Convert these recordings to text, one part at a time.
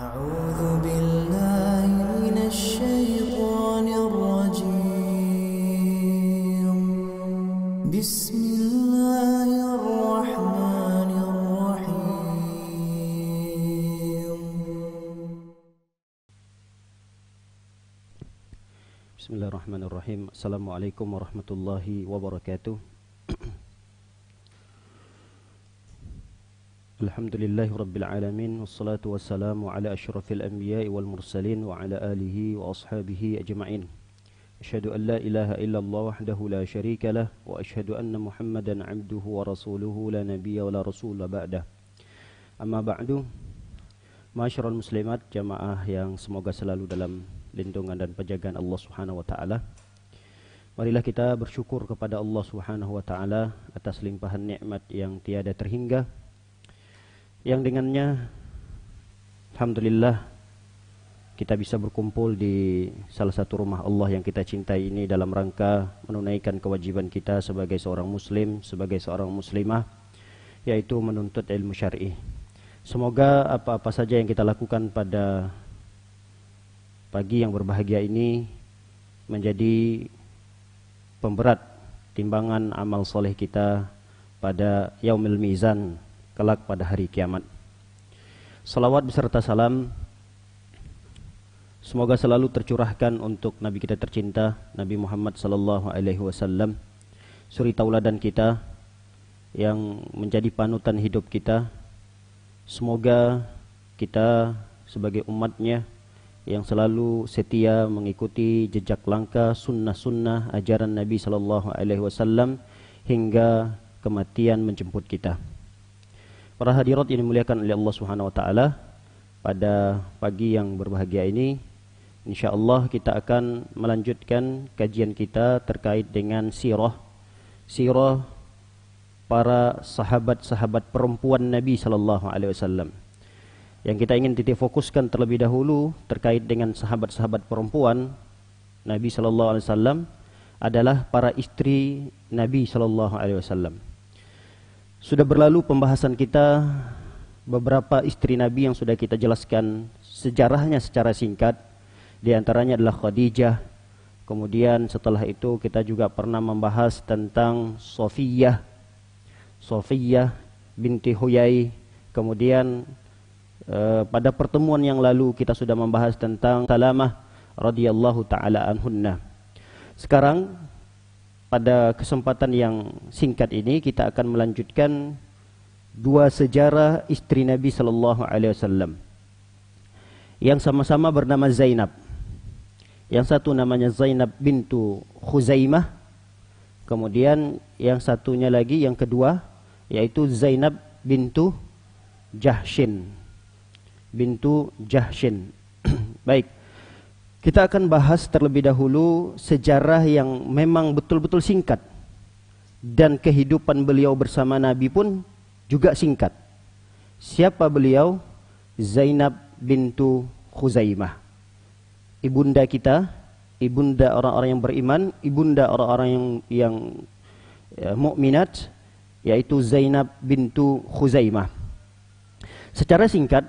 أعوذ بالله من الشيطان الرجيم بسم الله الرحمن الرحيم بسم الله الرحمن الرحيم. السلام عليكم ورحمة الله وبركاته. Alhamdulillahi Rabbil Alamin. Wassalatu wassalamu ala ashrafil anbiya'i wal mursalin wa ala alihi wa ashabihi ajma'in. Asyhadu an la ilaha illallah wahdahu la syarika lah wa asyhadu anna Muhammadan abduhu wa rasuluhu la nabiyya wa la rasula ba'dah. Amma ba'du. Ma'asyiral muslimat, jamaah yang semoga selalu dalam lindungan dan penjagaan Allah Subhanahu wa taala. Marilah kita bersyukur kepada Allah Subhanahu wa taala atas limpahan nikmat yang tiada terhingga, yang dengannya alhamdulillah kita bisa berkumpul di salah satu rumah Allah yang kita cintai ini dalam rangka menunaikan kewajiban kita sebagai seorang muslim, sebagai seorang muslimah, yaitu menuntut ilmu syar'i. Semoga apa-apa saja yang kita lakukan pada pagi yang berbahagia ini menjadi pemberat timbangan amal soleh kita pada yaumil mizan, kelak pada hari kiamat. Salawat beserta salam semoga selalu tercurahkan untuk Nabi kita tercinta, Nabi Muhammad sallallahu alaihi wasallam, suri tauladan kita yang menjadi panutan hidup kita. Semoga kita sebagai umatnya yang selalu setia mengikuti jejak langkah sunnah-sunnah ajaran Nabi sallallahu alaihi wasallam hingga kematian menjemput kita. Para hadirat yang dimuliakan oleh Allah Subhanahu wa taala, pada pagi yang berbahagia ini insyaallah kita akan melanjutkan kajian kita terkait dengan sirah para sahabat-sahabat perempuan Nabi sallallahu alaihi wasallam. Yang kita ingin titik fokuskan terlebih dahulu terkait dengan sahabat-sahabat perempuan Nabi sallallahu alaihi wasallam adalah para istri Nabi sallallahu alaihi wasallam. Sudah berlalu pembahasan kita beberapa istri Nabi yang sudah kita jelaskan sejarahnya secara singkat. Di antaranya adalah Khadijah. Kemudian setelah itu kita juga pernah membahas tentang Sofiyah binti Huyai. Kemudian pada pertemuan yang lalu kita sudah membahas tentang Salamah radhiyallahu taala anhunna. Sekarang pada kesempatan yang singkat ini kita akan melanjutkan dua sejarah istri Nabi sallallahu alaihi wasallam yang sama-sama bernama Zainab. Yang satu namanya Zainab bintu Khuzaimah, kemudian yang satunya lagi, yang kedua, yaitu Zainab bintu Jahshin. Baik, kita akan bahas terlebih dahulu sejarah yang memang betul-betul singkat, dan kehidupan beliau bersama Nabi pun juga singkat. Siapa beliau? Zainab bintu Khuzaimah, ibunda kita, ibunda orang-orang yang beriman, ibunda orang-orang yang mukminat, yaitu Zainab bintu Khuzaimah. Secara singkat,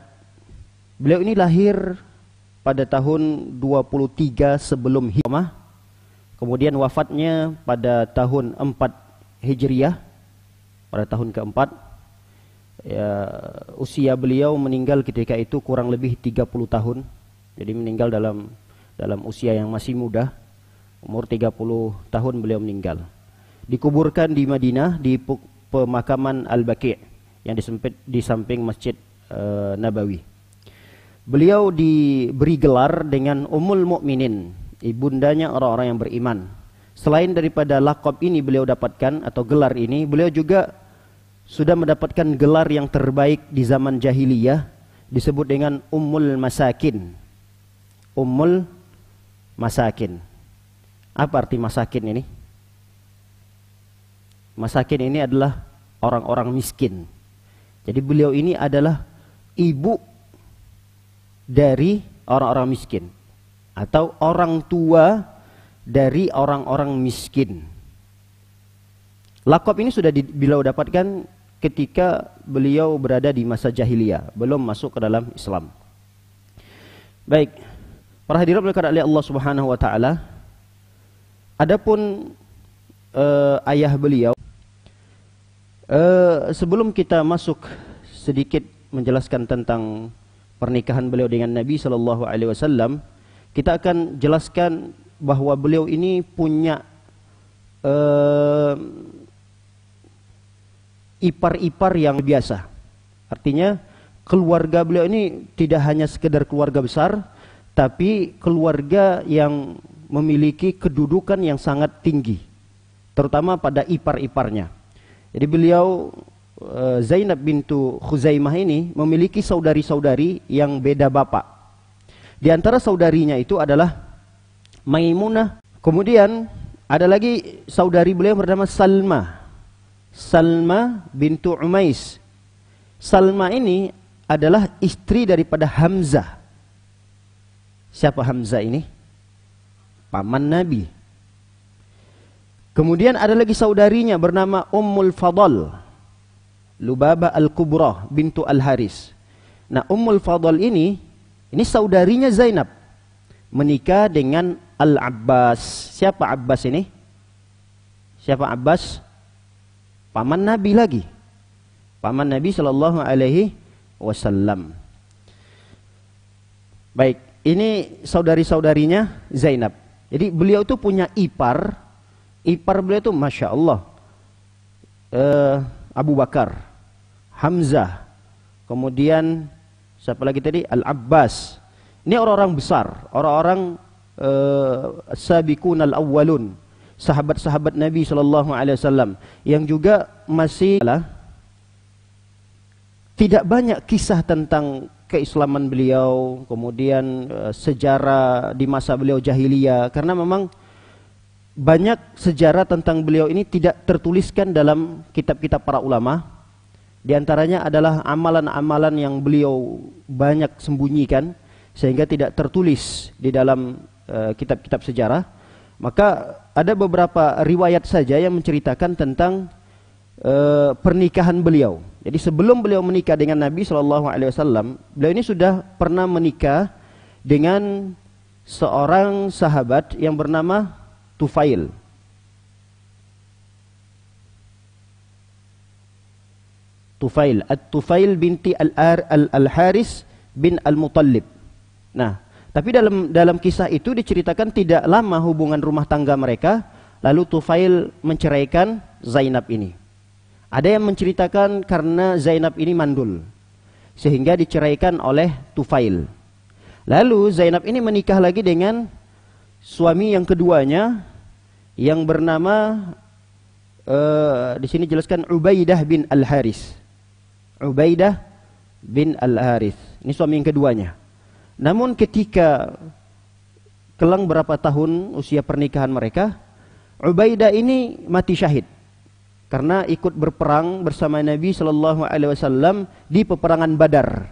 beliau ini lahir pada tahun 23 sebelum Hijrah, kemudian wafatnya pada tahun 4 Hijriah, pada tahun keempat. Usia beliau meninggal ketika itu kurang lebih 30 tahun. Jadi meninggal dalam usia yang masih muda, umur 30 tahun beliau meninggal. Dikuburkan di Madinah di pemakaman Al-Baqi' yang di samping Masjid Nabawi. Beliau diberi gelar dengan Ummul Mukminin, ibundanya orang-orang yang beriman. Selain daripada lakab ini beliau dapatkan atau gelar ini, beliau juga sudah mendapatkan gelar yang terbaik di zaman jahiliyah, disebut dengan Ummul Masakin. Ummul Masakin. Apa arti masakin ini? Masakin ini adalah orang-orang miskin. Jadi beliau ini adalah ibu dari orang-orang miskin, atau orang tua dari orang-orang miskin. Lakab ini sudah beliau dapatkan ketika beliau berada di masa jahiliyah, belum masuk ke dalam Islam. Baik, para hadirin oleh Allah Subhanahu wa taala. Adapun ayah beliau, sebelum kita masuk sedikit menjelaskan tentang pernikahan beliau dengan Nabi sallallahu alaihi wasallam, kita akan jelaskan bahwa beliau ini punya ipar-ipar yang biasa. Artinya keluarga beliau ini tidak hanya sekedar keluarga besar, tapi keluarga yang memiliki kedudukan yang sangat tinggi, terutama pada ipar-iparnya. Jadi beliau Zainab bintu Khuzaimah ini memiliki saudari-saudari yang beda bapak. Di antara saudarinya itu adalah Maimunah. Kemudian ada lagi saudari beliau bernama Salma bintu Umais. Salma ini adalah istri daripada Hamzah. Siapa Hamzah ini? Paman Nabi. Kemudian ada lagi saudarinya bernama Ummul Fadl, Lubabah Al-Kubra bintu Al-Haris. Nah, Ummul Fadl ini saudarinya Zainab, menikah dengan Al-Abbas. Siapa Abbas ini? Siapa Abbas? Paman Nabi lagi. Paman Nabi sallallahu alaihi wasallam. Baik, ini saudari-saudarinya Zainab. Jadi beliau itu punya ipar. Ipar beliau itu Masya Allah, Abu Bakar, Hamzah, kemudian siapa lagi tadi? Al-Abbas. Ini orang-orang besar, orang-orang sabiqun al-awwalun, sahabat-sahabat Nabi sallallahu alaihi wasallam, yang juga masih tidak banyak kisah tentang keislaman beliau, kemudian sejarah di masa beliau jahiliyah, karena memang banyak sejarah tentang beliau ini tidak tertuliskan dalam kitab-kitab para ulama. Di antaranya adalah amalan-amalan yang beliau banyak sembunyikan sehingga tidak tertulis di dalam kitab-kitab sejarah. Maka ada beberapa riwayat saja yang menceritakan tentang pernikahan beliau. Jadi sebelum beliau menikah dengan Nabi sallallahu alaihi wasallam, beliau ini sudah pernah menikah dengan seorang sahabat yang bernama Tufail. At-Tufail binti Al-Haris bin Al-Muttalib. Nah, tapi dalam kisah itu diceritakan tidak lama hubungan rumah tangga mereka, lalu Tufail menceraikan Zainab ini. Ada yang menceritakan karena Zainab ini mandul, sehingga diceraikan oleh Tufail. Lalu Zainab ini menikah lagi dengan suami yang keduanya, yang bernama di sini jelaskan Ubaidah bin Al-Haris. Ubaidah bin Al-Haris. Ini suami yang keduanya. Namun ketika kelang berapa tahun usia pernikahan mereka, Ubaidah ini mati syahid karena ikut berperang bersama Nabi sallallahu alaihi wasallam di peperangan Badar.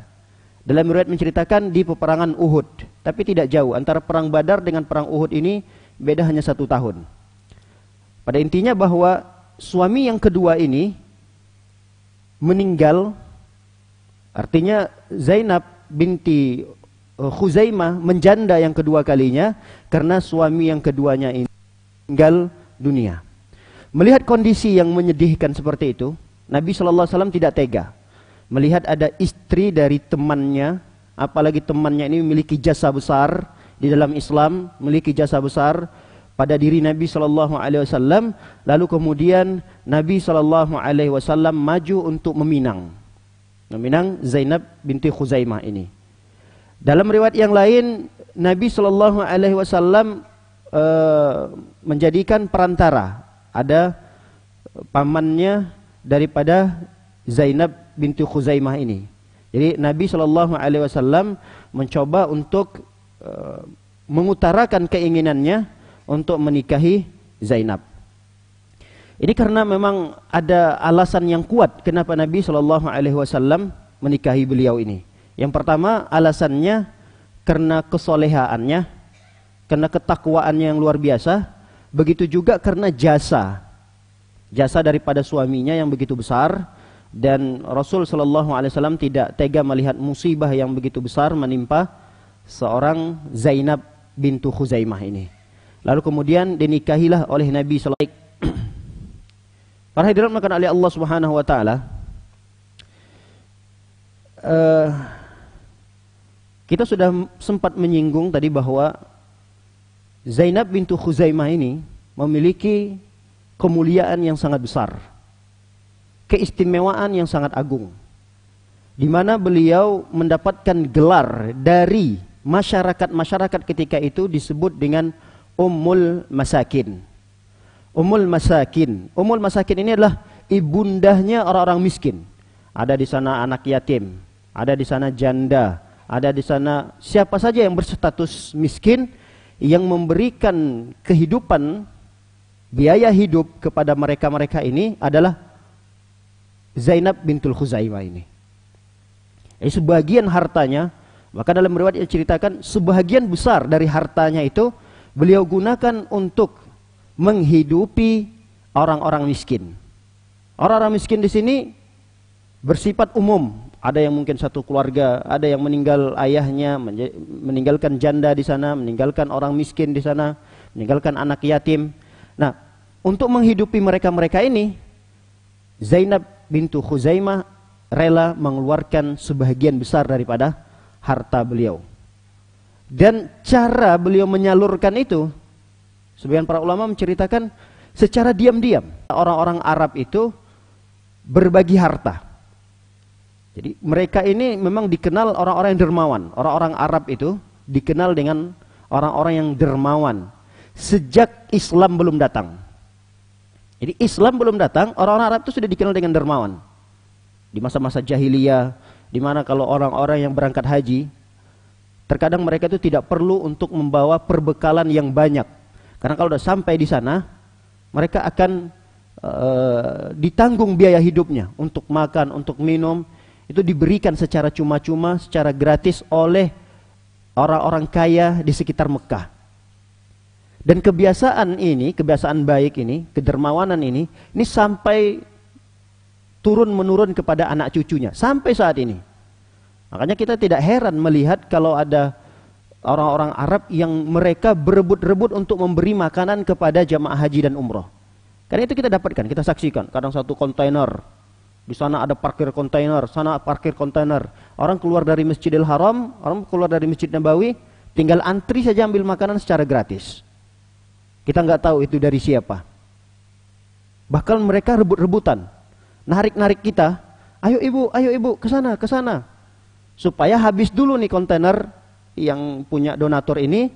Dalam riwayat menceritakan di peperangan Uhud, tapi tidak jauh antara perang Badar dengan perang Uhud ini, beda hanya 1 tahun. Pada intinya bahwa suami yang kedua ini meninggal, artinya Zainab binti Khuzaimah menjanda yang kedua kalinya karena suami yang keduanya ini meninggal dunia. Melihat kondisi yang menyedihkan seperti itu, Nabi SAW tidak tega. Melihat ada istri dari temannya, apalagi temannya ini memiliki jasa besar di dalam Islam, memiliki jasa besar pada diri Nabi SAW, lalu kemudian Nabi SAW maju untuk meminang Zainab binti Khuzaimah ini. Dalam riwayat yang lain, Nabi SAW menjadikan perantara. Ada pamannya daripada Zainab binti Khuzaimah ini. Jadi Nabi SAW mencoba untuk mengutarakan keinginannya untuk menikahi Zainab. Ini karena memang ada alasan yang kuat kenapa Nabi SAW menikahi beliau ini. Yang pertama, alasannya karena kesolehaannya, karena ketakwaannya yang luar biasa. Begitu juga karena jasa daripada suaminya yang begitu besar, dan Rasul SAW tidak tega melihat musibah yang begitu besar menimpa seorang Zainab bintu Khuzaimah ini. Lalu kemudian dinikahilah oleh Nabi sallallahu alaihi wasallam. Para hadirin maka oleh Allah Subhanahu wa taala, kita sudah sempat menyinggung tadi bahwa Zainab bintu Khuzaimah ini memiliki kemuliaan yang sangat besar, keistimewaan yang sangat agung, di mana beliau mendapatkan gelar dari masyarakat ketika itu disebut dengan Ummul Masakin. Ummul Masakin ini adalah ibundahnya orang-orang miskin. Ada di sana anak yatim, ada di sana janda, ada di sana siapa saja yang berstatus miskin, yang memberikan kehidupan, biaya hidup kepada mereka ini adalah Zainab bintul Khuzaimah ini. Sebagian hartanya, maka dalam riwayat diceritakan sebagian besar dari hartanya itu beliau gunakan untuk menghidupi orang-orang miskin. Orang-orang miskin di sini bersifat umum. Ada yang mungkin satu keluarga, ada yang meninggal ayahnya, meninggalkan janda di sana, meninggalkan orang miskin di sana, meninggalkan anak yatim. Nah, untuk menghidupi mereka ini, Zainab bintu Khuzaimah rela mengeluarkan sebagian besar daripada harta beliau. Dan cara beliau menyalurkan itu, sebagian para ulama menceritakan secara diam-diam. Orang-orang Arab itu berbagi harta. Jadi mereka ini memang dikenal orang-orang yang dermawan. Orang-orang Arab itu dikenal dengan orang-orang yang dermawan sejak Islam belum datang. Jadi Islam belum datang, orang-orang Arab itu sudah dikenal dengan dermawan. Di masa-masa jahiliyah, di mana kalau orang-orang yang berangkat haji, terkadang mereka itu tidak perlu untuk membawa perbekalan yang banyak. Karena kalau sudah sampai di sana, mereka akan ditanggung biaya hidupnya untuk makan, untuk minum. Itu diberikan secara cuma-cuma, secara gratis oleh orang-orang kaya di sekitar Mekah. Dan kebiasaan ini, kebiasaan baik ini, kedermawanan ini sampai turun-menurun kepada anak cucunya, sampai saat ini. Makanya kita tidak heran melihat kalau ada orang-orang Arab yang mereka berebut-rebut untuk memberi makanan kepada jamaah haji dan umroh. Karena itu kita dapatkan, kita saksikan, kadang satu kontainer, di sana ada parkir kontainer, sana parkir kontainer. Orang keluar dari Masjidil Haram, orang keluar dari Masjid Nabawi, tinggal antri saja ambil makanan secara gratis. Kita nggak tahu itu dari siapa. Bahkan mereka rebut-rebutan, narik-narik kita, ayo ibu, ke sana. Supaya habis dulu nih kontainer yang punya donatur ini,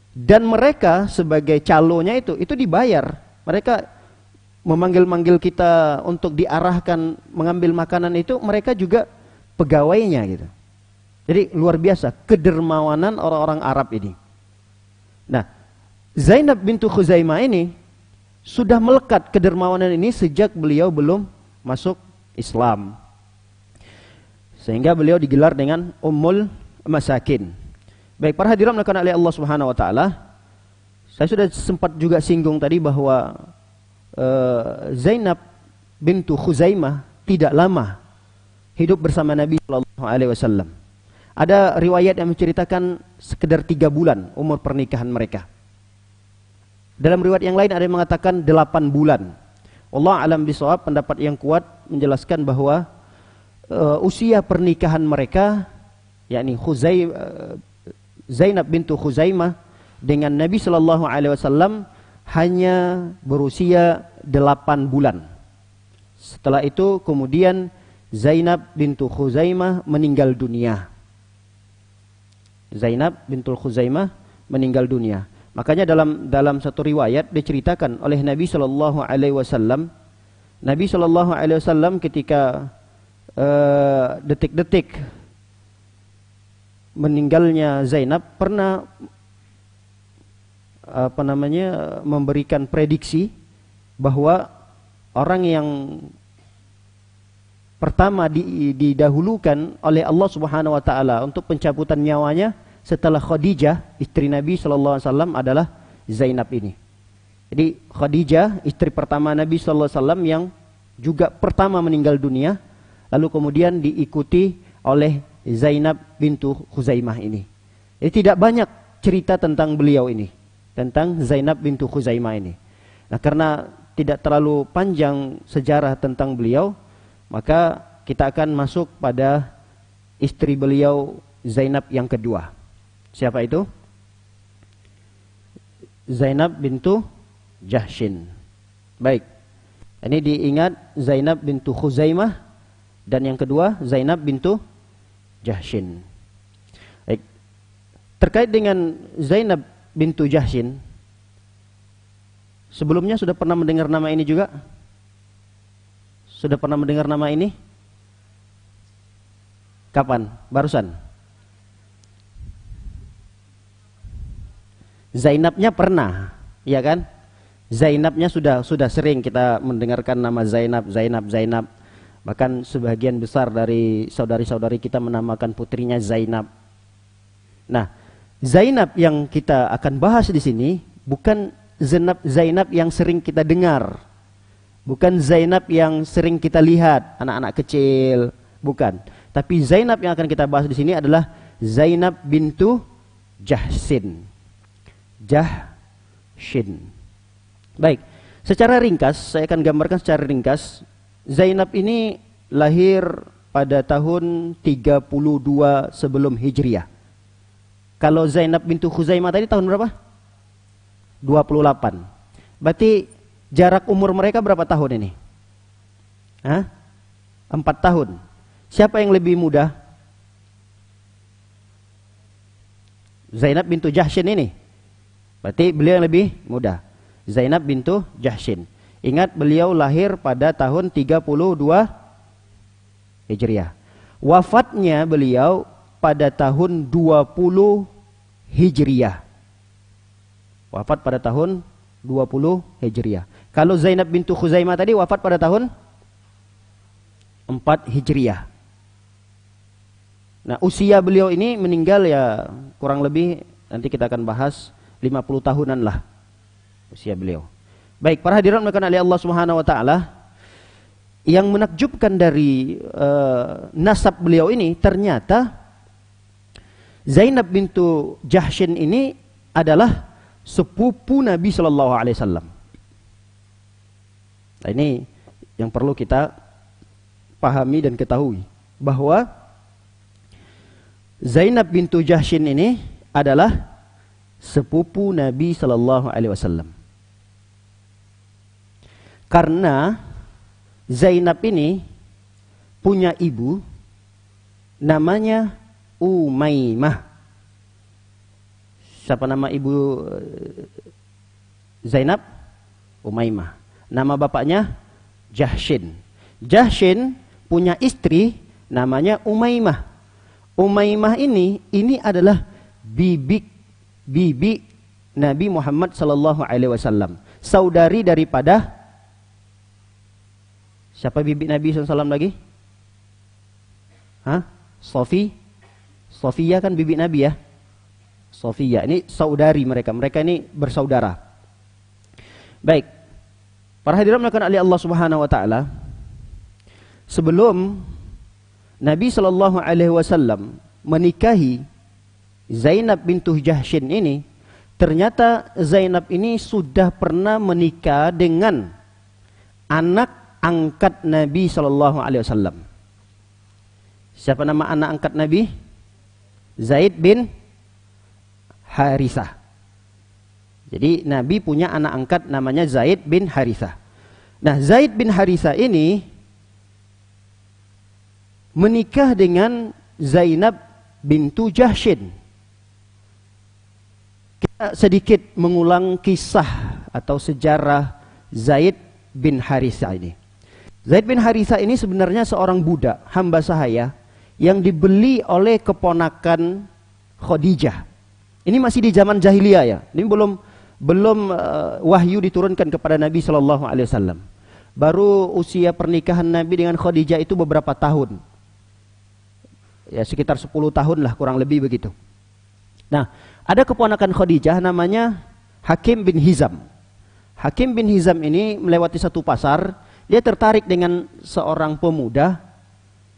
dan mereka sebagai calonya itu dibayar. Mereka memanggil-manggil kita untuk diarahkan mengambil makanan itu, mereka juga pegawainya gitu. Jadi luar biasa kedermawanan orang-orang Arab ini. Nah, Zainab bintu Khuzaimah ini sudah melekat kedermawanan ini sejak beliau belum masuk Islam. Sehingga beliau digelar dengan Ummul Masakin. Baik, para hadirin melakukan oleh Allah Subhanahu wa taala, saya sudah sempat juga singgung tadi bahwa Zainab bintu Khuzaimah tidak lama hidup bersama Nabi sallallahu alaihi wasallam. Ada riwayat yang menceritakan sekedar 3 bulan umur pernikahan mereka. Dalam riwayat yang lain ada yang mengatakan 8 bulan. Allah alam bisawab, pendapat yang kuat menjelaskan bahwa usia pernikahan mereka, yakni Zainab bintu Khuzaimah dengan Nabi sallallahu alaihi wasallam hanya berusia 8 bulan. Setelah itu kemudian Zainab bintu Khuzaimah meninggal dunia. Zainab bintul Khuzaimah meninggal dunia. Makanya dalam satu riwayat diceritakan oleh Nabi sallallahu alaihi wasallam, Nabi sallallahu alaihi wasallam ketika detik-detik meninggalnya Zainab pernah memberikan prediksi bahwa orang yang pertama didahulukan oleh Allah Subhanahu wa taala untuk pencabutan nyawanya setelah Khadijah, istri Nabi sallallahu alaihi wasallam, adalah Zainab ini. Jadi Khadijah, istri pertama Nabi sallallahu alaihi wasallam, yang juga pertama meninggal dunia, lalu kemudian diikuti oleh Zainab bintu Khuzaimah ini. Tidak banyak cerita tentang beliau ini, tentang Zainab bintu Khuzaimah ini. Nah, karena tidak terlalu panjang sejarah tentang beliau, maka kita akan masuk pada istri beliau Zainab yang kedua. Siapa itu? Zainab bintu Jahshin. Baik. Ini diingat Zainab bintu Khuzaimah dan yang kedua Zainab bintu Jahshin. Baik. Terkait dengan Zainab bintu Jahshin, sebelumnya sudah pernah mendengar nama ini juga? Sudah pernah mendengar nama ini? Kapan? Barusan? Zainabnya pernah, ya kan? Zainabnya sudah sering kita mendengarkan nama Zainab. Bahkan sebagian besar dari saudari-saudari kita menamakan putrinya Zainab. Nah, Zainab yang kita akan bahas di sini bukan Zainab yang sering kita dengar. Bukan Zainab yang sering kita lihat, anak-anak kecil, bukan. Tapi Zainab yang akan kita bahas di sini adalah Zainab bintu Jahshin. Baik, secara ringkas saya akan gambarkan secara ringkas. Zainab ini lahir pada tahun 32 sebelum Hijriah. Kalau Zainab bintu Khuzaimah tadi tahun berapa? 28. Berarti jarak umur mereka berapa tahun ini? 4 tahun. Siapa yang lebih muda? Zainab bintu Jahshin ini. Berarti beliau yang lebih muda. Zainab bintu Jahshin. Ingat, beliau lahir pada tahun 32 Hijriah. Wafatnya beliau pada tahun 20 Hijriah. Wafat pada tahun 20 Hijriah. Kalau Zainab bintu Khuzaimah tadi wafat pada tahun 4 Hijriah. Nah, usia beliau ini meninggal ya kurang lebih, nanti kita akan bahas, 50 tahunan lah usia beliau. Baik, para hadirin dimuliakan oleh Allah Subhanahu wa taala, yang menakjubkan dari nasab beliau ini, ternyata Zainab bintu Jahshin ini adalah sepupu Nabi sallallahu alaihi wasallam. Nah, ini yang perlu kita pahami dan ketahui, bahwa Zainab bintu Jahshin ini adalah sepupu Nabi sallallahu alaihi wasallam. Karena Zainab ini punya ibu namanya Umaymah. Siapa nama ibu Zainab? Umaymah. Nama bapaknya Jahshin. Jahshin punya istri namanya Umaymah. Umaymah ini adalah bibi Nabi Muhammad sallallahu alaihi wasallam. Saudari daripada siapa bibi Nabi SAW lagi? Sofia kan bibi Nabi ya. Sofia, ini saudari mereka. Mereka ini bersaudara. Baik. Para hadirin melakukan oleh Allah Subhanahu wa taala, sebelum Nabi sallallahu alaihi wasallam menikahi Zainab bintu Jahshin ini, ternyata Zainab ini sudah pernah menikah dengan anak angkat Nabi sallallahu alaihi wasallam. Siapa nama anak angkat Nabi? Zaid bin Harithah. Jadi Nabi punya anak angkat namanya Zaid bin Harithah. Nah, Zaid bin Harithah ini menikah dengan Zainab bintu Jahshin. Kita sedikit mengulang kisah atau sejarah Zaid bin Harithah ini. Zaid bin Harithah ini sebenarnya seorang budak, hamba sahaya, yang dibeli oleh keponakan Khadijah. Ini masih di zaman jahiliyah ya. Ini belum wahyu diturunkan kepada Nabi sallallahu alaihi wasallam. Baru usia pernikahan Nabi dengan Khadijah itu beberapa tahun. Ya sekitar 10 tahun lah kurang lebih begitu. Nah, ada keponakan Khadijah namanya Hakim bin Hizam. Hakim bin Hizam ini melewati satu pasar, dia tertarik dengan seorang pemuda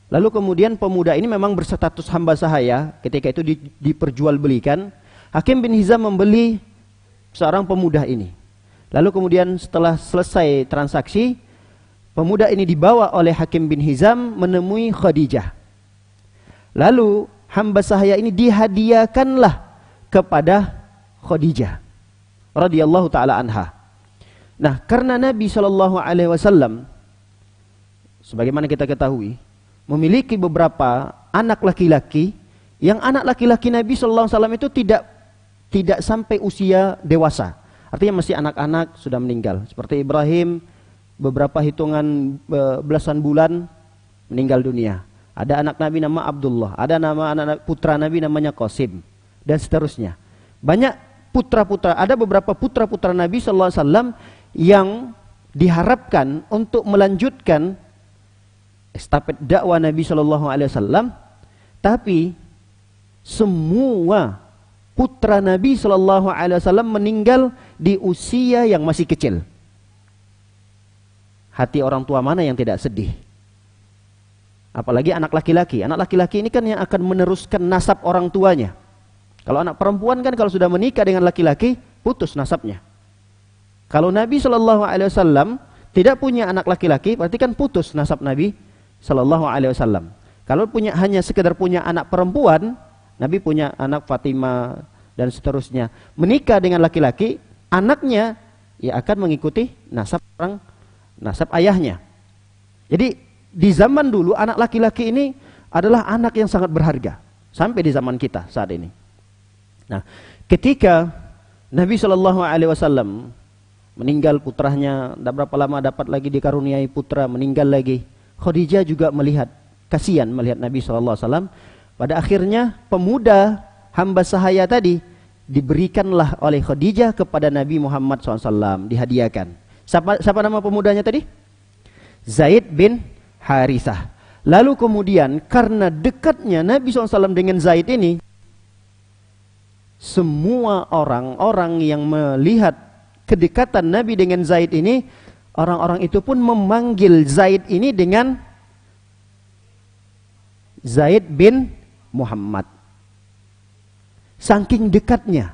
Lalu kemudian pemuda ini memang berstatus hamba sahaya, ketika itu diperjualbelikan. Hakim bin Hizam membeli seorang pemuda ini. Lalu kemudian setelah selesai transaksi, pemuda ini dibawa oleh Hakim bin Hizam menemui Khadijah. Lalu hamba sahaya ini dihadiahkanlah kepada Khadijah radhiyallahu taala anha. Nah, karena Nabi SAW sebagaimana kita ketahui memiliki beberapa anak laki-laki, yang anak laki-laki Nabi SAW itu tidak sampai usia dewasa. Artinya masih anak-anak, sudah meninggal. Seperti Ibrahim, beberapa hitungan belasan bulan meninggal dunia. Ada anak Nabi nama Abdullah, ada nama anak putra Nabi namanya Qasim, dan seterusnya. Banyak putra-putra, ada beberapa putra-putra Nabi SAW yang diharapkan untuk melanjutkan estafet dakwah Nabi SAW, tapi semua putra Nabi SAW meninggal di usia yang masih kecil. Hati orang tua mana yang tidak sedih? Apalagi anak laki-laki. Anak laki-laki ini kan yang akan meneruskan nasab orang tuanya. Kalau anak perempuan kan kalau sudah menikah dengan laki-laki, putus nasabnya. Kalau Nabi SAW tidak punya anak laki-laki, berarti kan putus nasab Nabi SAW. Kalau hanya sekedar punya anak perempuan, Nabi punya anak Fatimah dan seterusnya. Menikah dengan laki-laki, anaknya ya akan mengikuti nasab ayahnya. Jadi di zaman dulu anak laki-laki ini adalah anak yang sangat berharga sampai di zaman kita saat ini. Nah, ketika Nabi SAW meninggal putranya, tidak berapa lama dapat lagi dikaruniai putra, meninggal lagi. Khadijah juga melihat, kasihan melihat Nabi SAW. Pada akhirnya pemuda hamba sahaya tadi diberikanlah oleh Khadijah kepada Nabi Muhammad SAW, dihadiahkan. Siapa nama pemudanya tadi? Zaid bin Harithah. Lalu kemudian karena dekatnya Nabi SAW dengan Zaid ini, semua orang-orang yang melihat kedekatan Nabi dengan Zaid ini, orang-orang itu pun memanggil Zaid ini dengan Zaid bin Muhammad. Saking dekatnya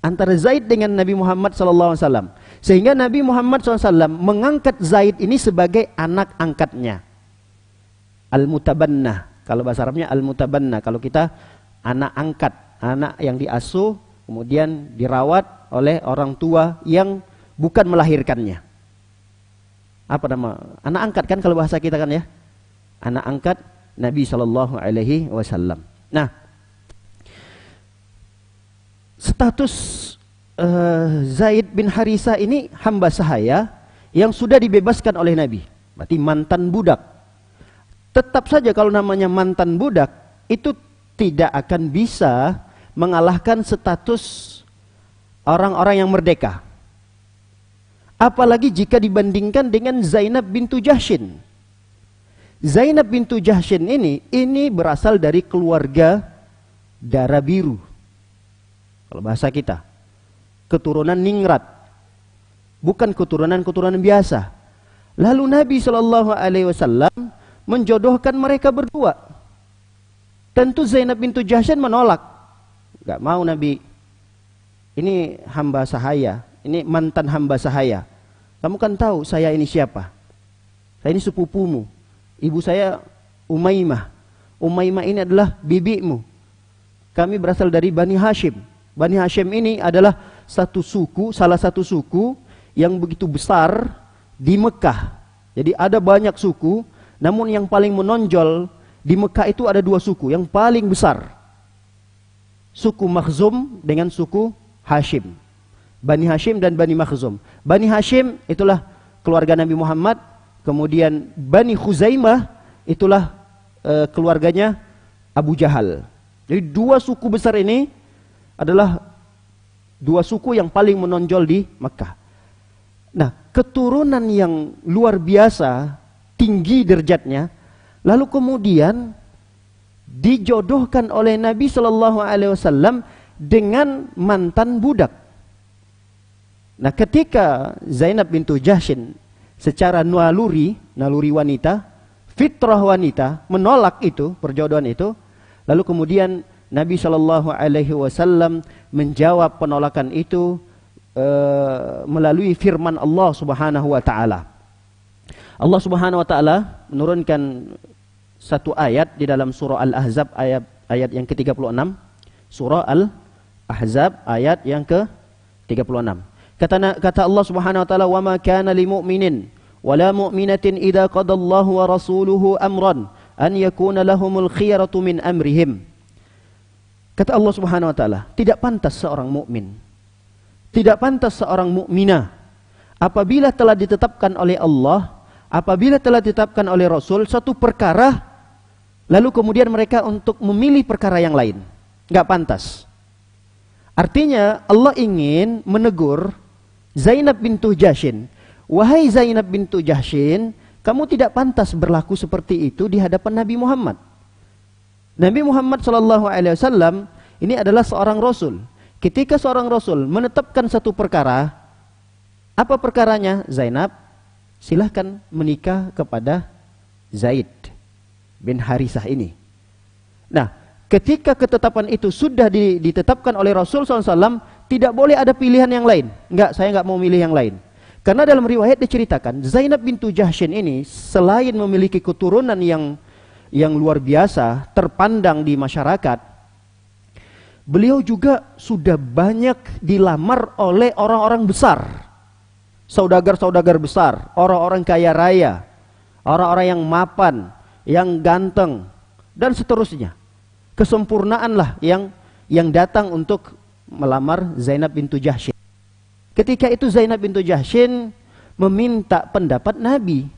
antara Zaid dengan Nabi Muhammad SAW, sehingga Nabi Muhammad SAW mengangkat Zaid ini sebagai anak angkatnya. Al-Mutabanna, kalau bahasa Arabnya Al-Mutabanna. Kalau kita anak angkat, anak yang diasuh kemudian dirawat oleh orang tua yang bukan melahirkannya. Apa nama? Anak angkat kan kalau bahasa kita kan ya. Anak angkat Nabi SAW. Nah, status Zaid bin Harithah ini hamba sahaya yang sudah dibebaskan oleh Nabi. Berarti mantan budak. Tetap saja kalau namanya mantan budak itu tidak akan bisa mengalahkan status orang-orang yang merdeka. Apalagi jika dibandingkan dengan Zainab bintu Jahsyin. Zainab bintu Jahsyin ini berasal dari keluarga darah biru. Kalau bahasa kita, keturunan ningrat, bukan keturunan biasa. Lalu Nabi SAW menjodohkan mereka berdua. Tentu Zainab bintu Jahsyin menolak. Gak mau Nabi, ini hamba sahaya, ini mantan hamba sahaya. Kamu kan tahu saya ini siapa? Saya ini sepupumu. Ibu saya Umaymah. Umaymah ini adalah bibimu. Kami berasal dari Bani Hashim. Bani Hashim ini adalah salah satu suku yang begitu besar di Mekah. Jadi ada banyak suku, namun yang paling menonjol di Mekah itu ada dua suku yang paling besar. Suku Makhzum dengan suku Hashim. Bani Hashim dan Bani Makhzum. Bani Hashim itulah keluarga Nabi Muhammad. Kemudian Bani Khuzaimah itulah keluarganya Abu Jahal. Jadi dua suku besar ini adalah dua suku yang paling menonjol di Mekah. Nah, keturunan yang luar biasa, tinggi derajatnya, lalu kemudian dijodohkan oleh Nabi SAW dengan mantan budak. Nah, ketika Zainab bintu Jahsyin secara naluri wanita, fitrah wanita, menolak itu, perjodohan itu. Lalu kemudian Nabi Shallallahu Alaihi Wasallam menjawab penolakan itu melalui firman Allah Subhanahu Wa Taala. Allah Subhanahu Wa Taala menurunkan satu ayat di dalam surah Al-Ahzab ayat yang ke-36. Surah Al-Ahzab ayat yang ke-36. Kata Allah Subhanahu Wa Taala, "Wa ma kana lil mu'minin wala mu'minatin idza qadallahu wa rasuluhu amran an yakuna lahumul khiyaratu min amrihim." Kata Allah Subhanahu Wa Taala, tidak pantas seorang mukmin, tidak pantas seorang mukminah apabila telah ditetapkan oleh Allah, apabila telah ditetapkan oleh Rasul satu perkara, lalu kemudian mereka untuk memilih perkara yang lain. Nggak pantas. Artinya Allah ingin menegur Zainab bintu Jahsyin. Wahai Zainab bintu Jahsyin, kamu tidak pantas berlaku seperti itu di hadapan Nabi Muhammad. Nabi Muhammad SAW ini adalah seorang Rasul. Ketika seorang Rasul menetapkan satu perkara, apa perkaranya? Zainab, silahkan menikah kepada Zaid bin Harisah ini. Nah, ketika ketetapan itu sudah ditetapkan oleh Rasul SAW, tidak boleh ada pilihan yang lain. Enggak, saya enggak mau milih yang lain. Karena dalam riwayat diceritakan, Zainab bintu Jahsyin ini selain memiliki keturunan yang luar biasa, terpandang di masyarakat, beliau juga sudah banyak dilamar oleh orang-orang besar. Saudagar-saudagar besar, orang-orang kaya raya, orang-orang yang mapan, yang ganteng, dan seterusnya. Kesempurnaan lah yang datang untuk melamar Zainab bintu Jahsyin. Ketika itu Zainab bintu Jahsyin meminta pendapat Nabi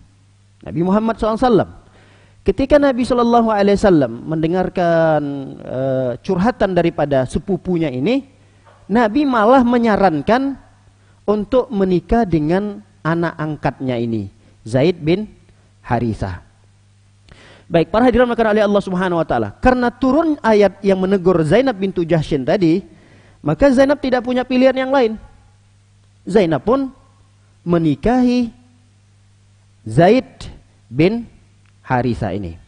Muhammad SAW. Ketika Nabi SAW mendengarkan curhatan daripada sepupunya ini, Nabi malah menyarankan untuk menikah dengan anak angkatnya ini, Zaid bin Harisah. Baik, para hadirin maka oleh Allah Subhanahu Wa Taala, karena turun ayat yang menegur Zainab bintu Jahsyin tadi, maka Zainab tidak punya pilihan yang lain. Zainab pun menikahi Zaid bin Harisah ini.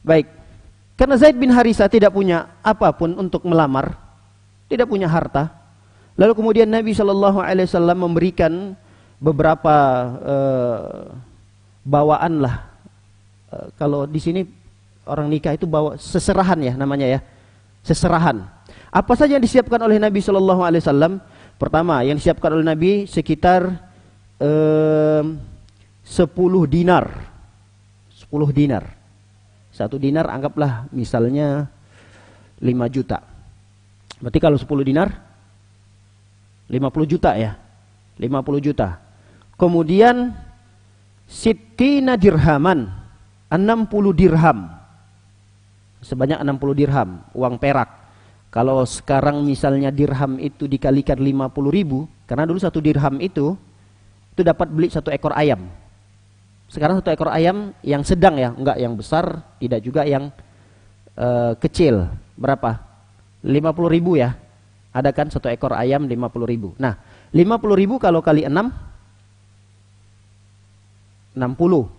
Baik, karena Zaid bin Harisah tidak punya apapun untuk melamar, tidak punya harta. Lalu kemudian Nabi SAW memberikan beberapa bawaan lah. Kalau di sini orang nikah itu bawa seserahan ya namanya ya, seserahan. Apa saja yang disiapkan oleh Nabi SAW? Pertama, yang disiapkan oleh Nabi sekitar 10 dinar. 10 dinar. 1 dinar anggaplah misalnya 5 juta. Berarti kalau 10 dinar 50 juta ya. 50 juta. Kemudian sittina dirhaman, 60 dirham. Sebanyak 60 dirham, uang perak. Kalau sekarang misalnya dirham itu dikalikan 50 ribu, karena dulu 1 dirham itu dapat beli 1 ekor ayam. Sekarang 1 ekor ayam yang sedang ya, enggak yang besar, tidak juga yang kecil. Berapa? 50 ribu ya. Ada kan 1 ekor ayam 50 ribu. Nah, 50 ribu kalau kali 6, 60.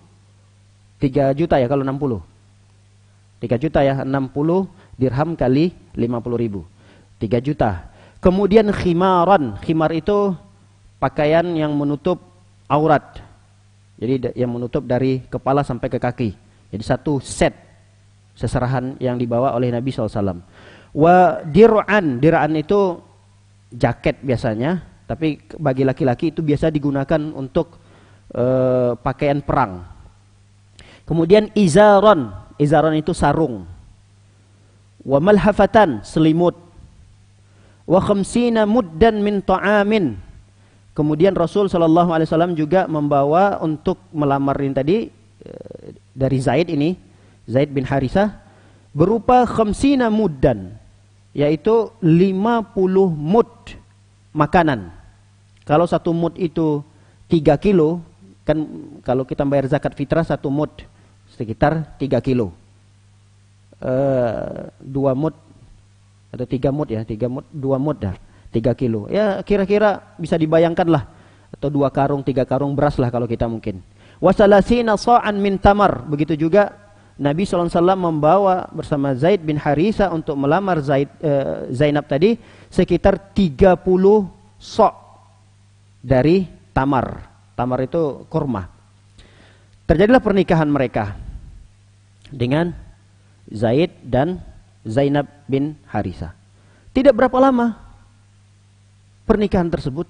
3 juta ya kalau 60. 3 juta ya, 60 dirham kali 50 ribu. 3 juta. Kemudian khimaran. Khimar itu pakaian yang menutup aurat. Jadi yang menutup dari kepala sampai ke kaki. Jadi 1 set seserahan yang dibawa oleh Nabi SAW. Wa dir'an. Dir'an itu jaket biasanya. Tapi bagi laki-laki itu biasa digunakan untuk pakaian perang. Kemudian izaron. Izaron itu sarung. Wa malhafatan, selimut. Wa khamsina muddan min ta'amin. Kemudian Rasul SAW juga membawa untuk melamarin tadi dari Zaid ini, Zaid bin Harisah, berupa khamsina muddan, yaitu 50 mud makanan. Kalau 1 mud itu 3 kilo, kan kalau kita bayar zakat fitrah 1 mud sekitar 3 kilo. 2 mud atau 3 mud ya, 3 mud, 2 mud dah, 3 kilo. Ya kira-kira bisa dibayangkan lah, atau 2 karung, 3 karung beras lah kalau kita mungkin. Wa salasina sa'an min tamar. Begitu juga Nabi SAW membawa bersama Zaid bin Haritha untuk melamar Zainab tadi sekitar 30 sok dari tamar. Tamar itu kurma. Terjadilah pernikahan mereka dengan Zaid dan Zainab bin Haritha. Tidak berapa lama pernikahan tersebut,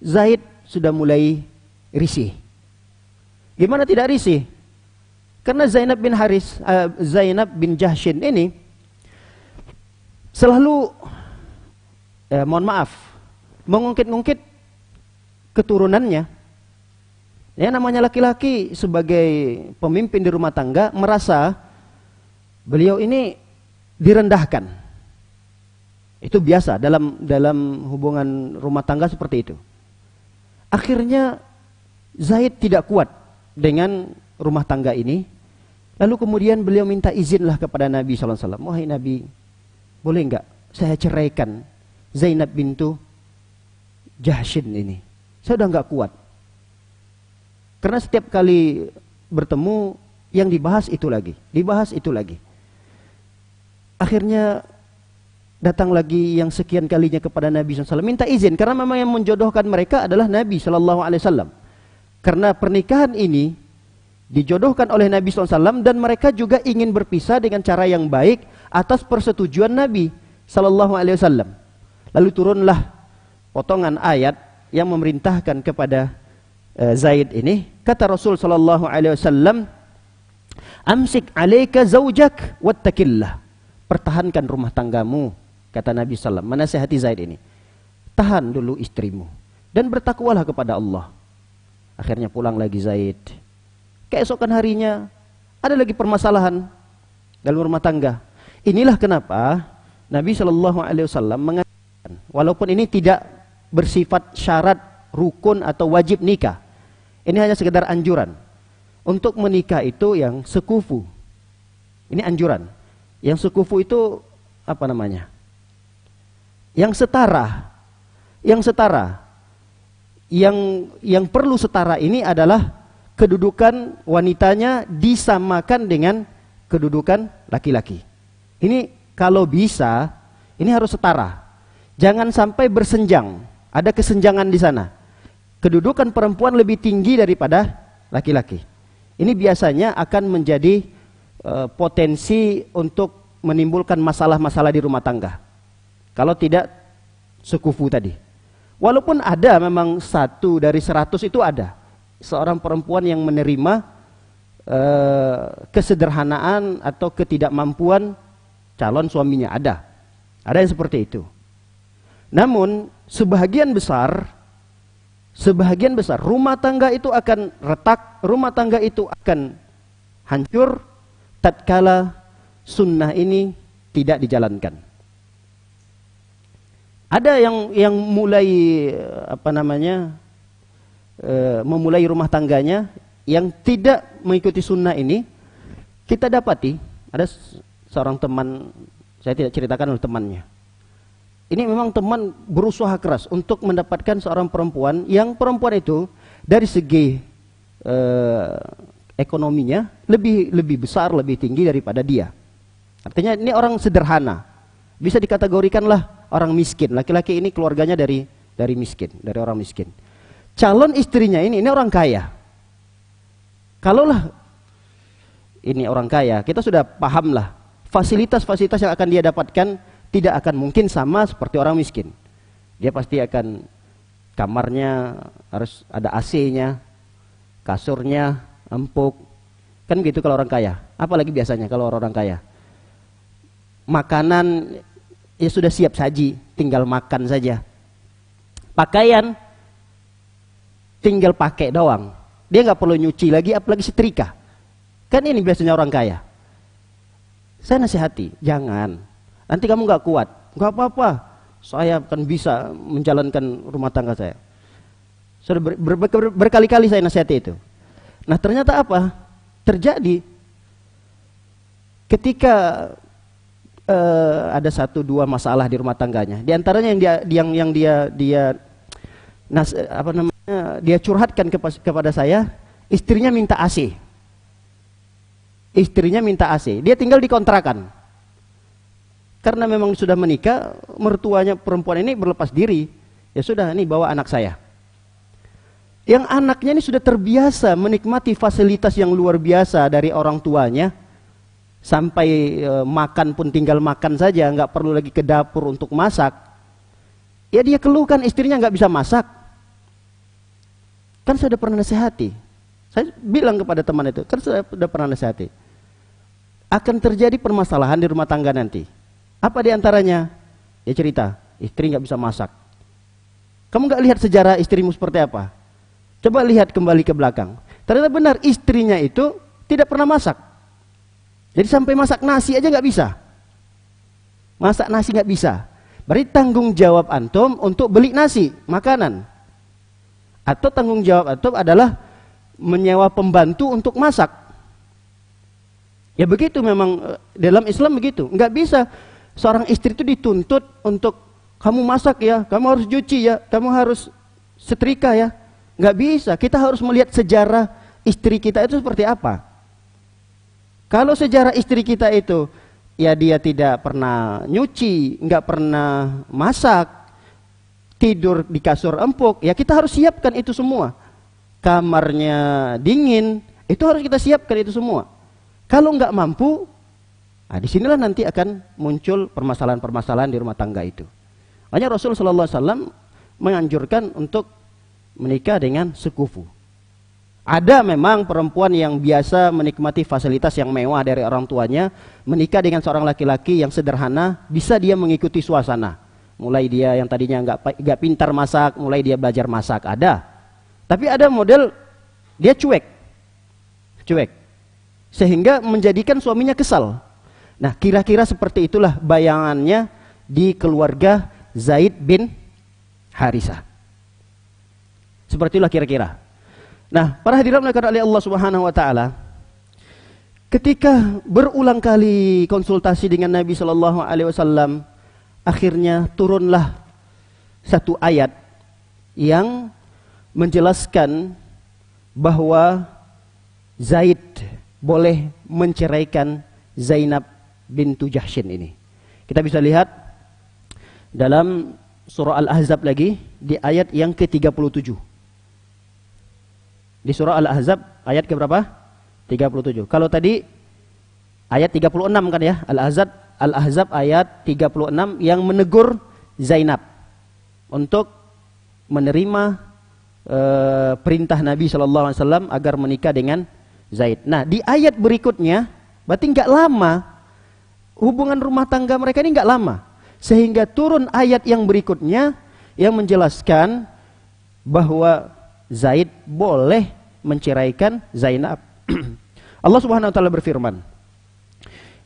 Zaid sudah mulai risih. Gimana tidak risih? Karena Zainab bin Jahshin ini selalu mengungkit-ungkit keturunannya. Ya, namanya laki-laki sebagai pemimpin di rumah tangga merasa beliau ini direndahkan. Itu biasa dalam hubungan rumah tangga seperti itu. Akhirnya Zaid tidak kuat dengan rumah tangga ini. Lalu kemudian beliau minta izinlah kepada Nabi SAW. Wahai Nabi, boleh enggak saya ceraikan Zainab bintu Jahshin ini? Saya udah enggak kuat. Karena setiap kali bertemu yang dibahas itu lagi. Akhirnya datang lagi yang sekian kalinya kepada Nabi SAW. Minta izin, karena memang yang menjodohkan mereka adalah Nabi SAW. Karena pernikahan ini dijodohkan oleh Nabi SAW dan mereka juga ingin berpisah dengan cara yang baik atas persetujuan Nabi SAW. Lalu turunlah potongan ayat yang memerintahkan kepada Zaid ini. Kata Rasul SAW, amsik alaika zaujak wattaqillah. Pertahankan rumah tanggamu, kata Nabi SAW, menasihati Zaid ini. Tahan dulu istrimu dan bertakwalah kepada Allah. Akhirnya pulang lagi Zaid. Keesokan harinya ada lagi permasalahan dalam rumah tangga. Inilah kenapa Nabi SAW mengatakan, walaupun ini tidak bersifat syarat rukun atau wajib nikah, ini hanya sekedar anjuran. Untuk menikah itu yang sekufu. Ini anjuran. Yang sekufu itu apa namanya? Yang setara. Yang perlu setara ini adalah kedudukan wanitanya disamakan dengan kedudukan laki-laki. Ini kalau bisa, ini harus setara. Jangan sampai bersenjang. Ada kesenjangan di sana. Kedudukan perempuan lebih tinggi daripada laki-laki. Ini biasanya akan menjadi potensi untuk menimbulkan masalah-masalah di rumah tangga. Kalau tidak sekufu tadi. Walaupun ada memang 1 dari 100 itu ada. Seorang perempuan yang menerima kesederhanaan atau ketidakmampuan calon suaminya, ada yang seperti itu. Namun sebahagian besar rumah tangga itu akan retak, rumah tangga itu akan hancur tatkala sunnah ini tidak dijalankan. Ada yang mulai memulai rumah tangganya yang tidak mengikuti sunnah ini. Kita dapati ada seorang teman, saya tidak ceritakan oleh temannya. Ini memang teman berusaha keras untuk mendapatkan seorang perempuan yang perempuan itu dari segi ekonominya lebih besar, lebih tinggi daripada dia. Artinya ini orang sederhana. Bisa dikategorikanlah orang miskin. Laki-laki ini keluarganya dari orang miskin. Calon istrinya ini orang kaya. Kalaulah ini orang kaya, kita sudah pahamlah fasilitas-fasilitas yang akan dia dapatkan tidak akan mungkin sama seperti orang miskin. Dia pasti akan kamarnya harus ada AC-nya, kasurnya empuk. Kan gitu kalau orang kaya. Apalagi biasanya kalau orang kaya. Makanan ya sudah siap saji, tinggal makan saja. Pakaian tinggal pakai doang. Dia nggak perlu nyuci lagi, apalagi setrika. Kan ini biasanya orang kaya. Saya nasihati, jangan. Nanti kamu nggak kuat. Nggak apa-apa. Saya akan bisa menjalankan rumah tangga saya. Sudah berkali-kali saya nasihati itu. Nah ternyata apa? Terjadi ketika ada 1-2 masalah di rumah tangganya. Di antaranya dia curhatkan kepada saya, istrinya minta AC. Istrinya minta AC. Dia tinggal di kontrakan. Karena memang sudah menikah, mertuanya perempuan ini berlepas diri. Ya sudah, ini bawa anak saya. Yang anaknya ini sudah terbiasa menikmati fasilitas yang luar biasa dari orang tuanya. Sampai makan pun tinggal makan saja, nggak perlu lagi ke dapur untuk masak. Ya dia keluhkan istrinya nggak bisa masak. Kan saya sudah pernah nasihati. Saya bilang kepada teman itu, kan saya sudah pernah nasihati. Akan terjadi permasalahan di rumah tangga nanti. Apa diantaranya? Ya cerita, istri nggak bisa masak. Kamu nggak lihat sejarah istrimu seperti apa? Coba lihat kembali ke belakang. Ternyata benar istrinya itu tidak pernah masak. Jadi sampai masak nasi aja nggak bisa. Masak nasi nggak bisa. Berarti tanggung jawab antum untuk beli nasi, makanan. Atau tanggung jawab antum adalah menyewa pembantu untuk masak. Ya begitu memang dalam Islam begitu. Nggak bisa seorang istri itu dituntut untuk kamu masak ya, kamu harus cuci ya, kamu harus setrika ya. Nggak bisa. Kita harus melihat sejarah istri kita itu seperti apa. Kalau sejarah istri kita itu ya dia tidak pernah nyuci, nggak pernah masak, tidur di kasur empuk, ya kita harus siapkan itu semua. Kamarnya dingin, itu harus kita siapkan itu semua. Kalau nggak mampu, nah disinilah nanti akan muncul permasalahan-permasalahan di rumah tangga itu. Makanya Rasulullah SAW menganjurkan untuk menikah dengan sekufu. Ada memang perempuan yang biasa menikmati fasilitas yang mewah dari orang tuanya, menikah dengan seorang laki-laki yang sederhana, bisa dia mengikuti suasana. Mulai dia yang tadinya nggak pintar masak, mulai dia belajar masak, ada. Tapi ada model dia cuek, sehingga menjadikan suaminya kesal. Nah, kira-kira seperti itulah bayangannya di keluarga Zaid bin Harisah. Seperti itulah kira-kira. Nah, para hadirin oleh Allah Subhanahu wa taala, ketika berulang kali konsultasi dengan Nabi sallallahu alaihi wasallam, akhirnya turunlah satu ayat yang menjelaskan bahwa Zaid boleh menceraikan Zainab bintu Jahshin ini. Kita bisa lihat dalam surah Al-Ahzab lagi di ayat yang ke-37. Di surah Al-Ahzab ayat ke berapa? 37. Kalau tadi ayat 36 kan ya, Al-Ahzab ayat 36 yang menegur Zainab untuk menerima perintah Nabi SAW agar menikah dengan Zaid. Nah, di ayat berikutnya, berarti nggak lama, hubungan rumah tangga mereka ini nggak lama. Sehingga turun ayat yang berikutnya yang menjelaskan bahwa Zaid boleh menceraikan Zainab. Allah Subhanahu wa taala berfirman,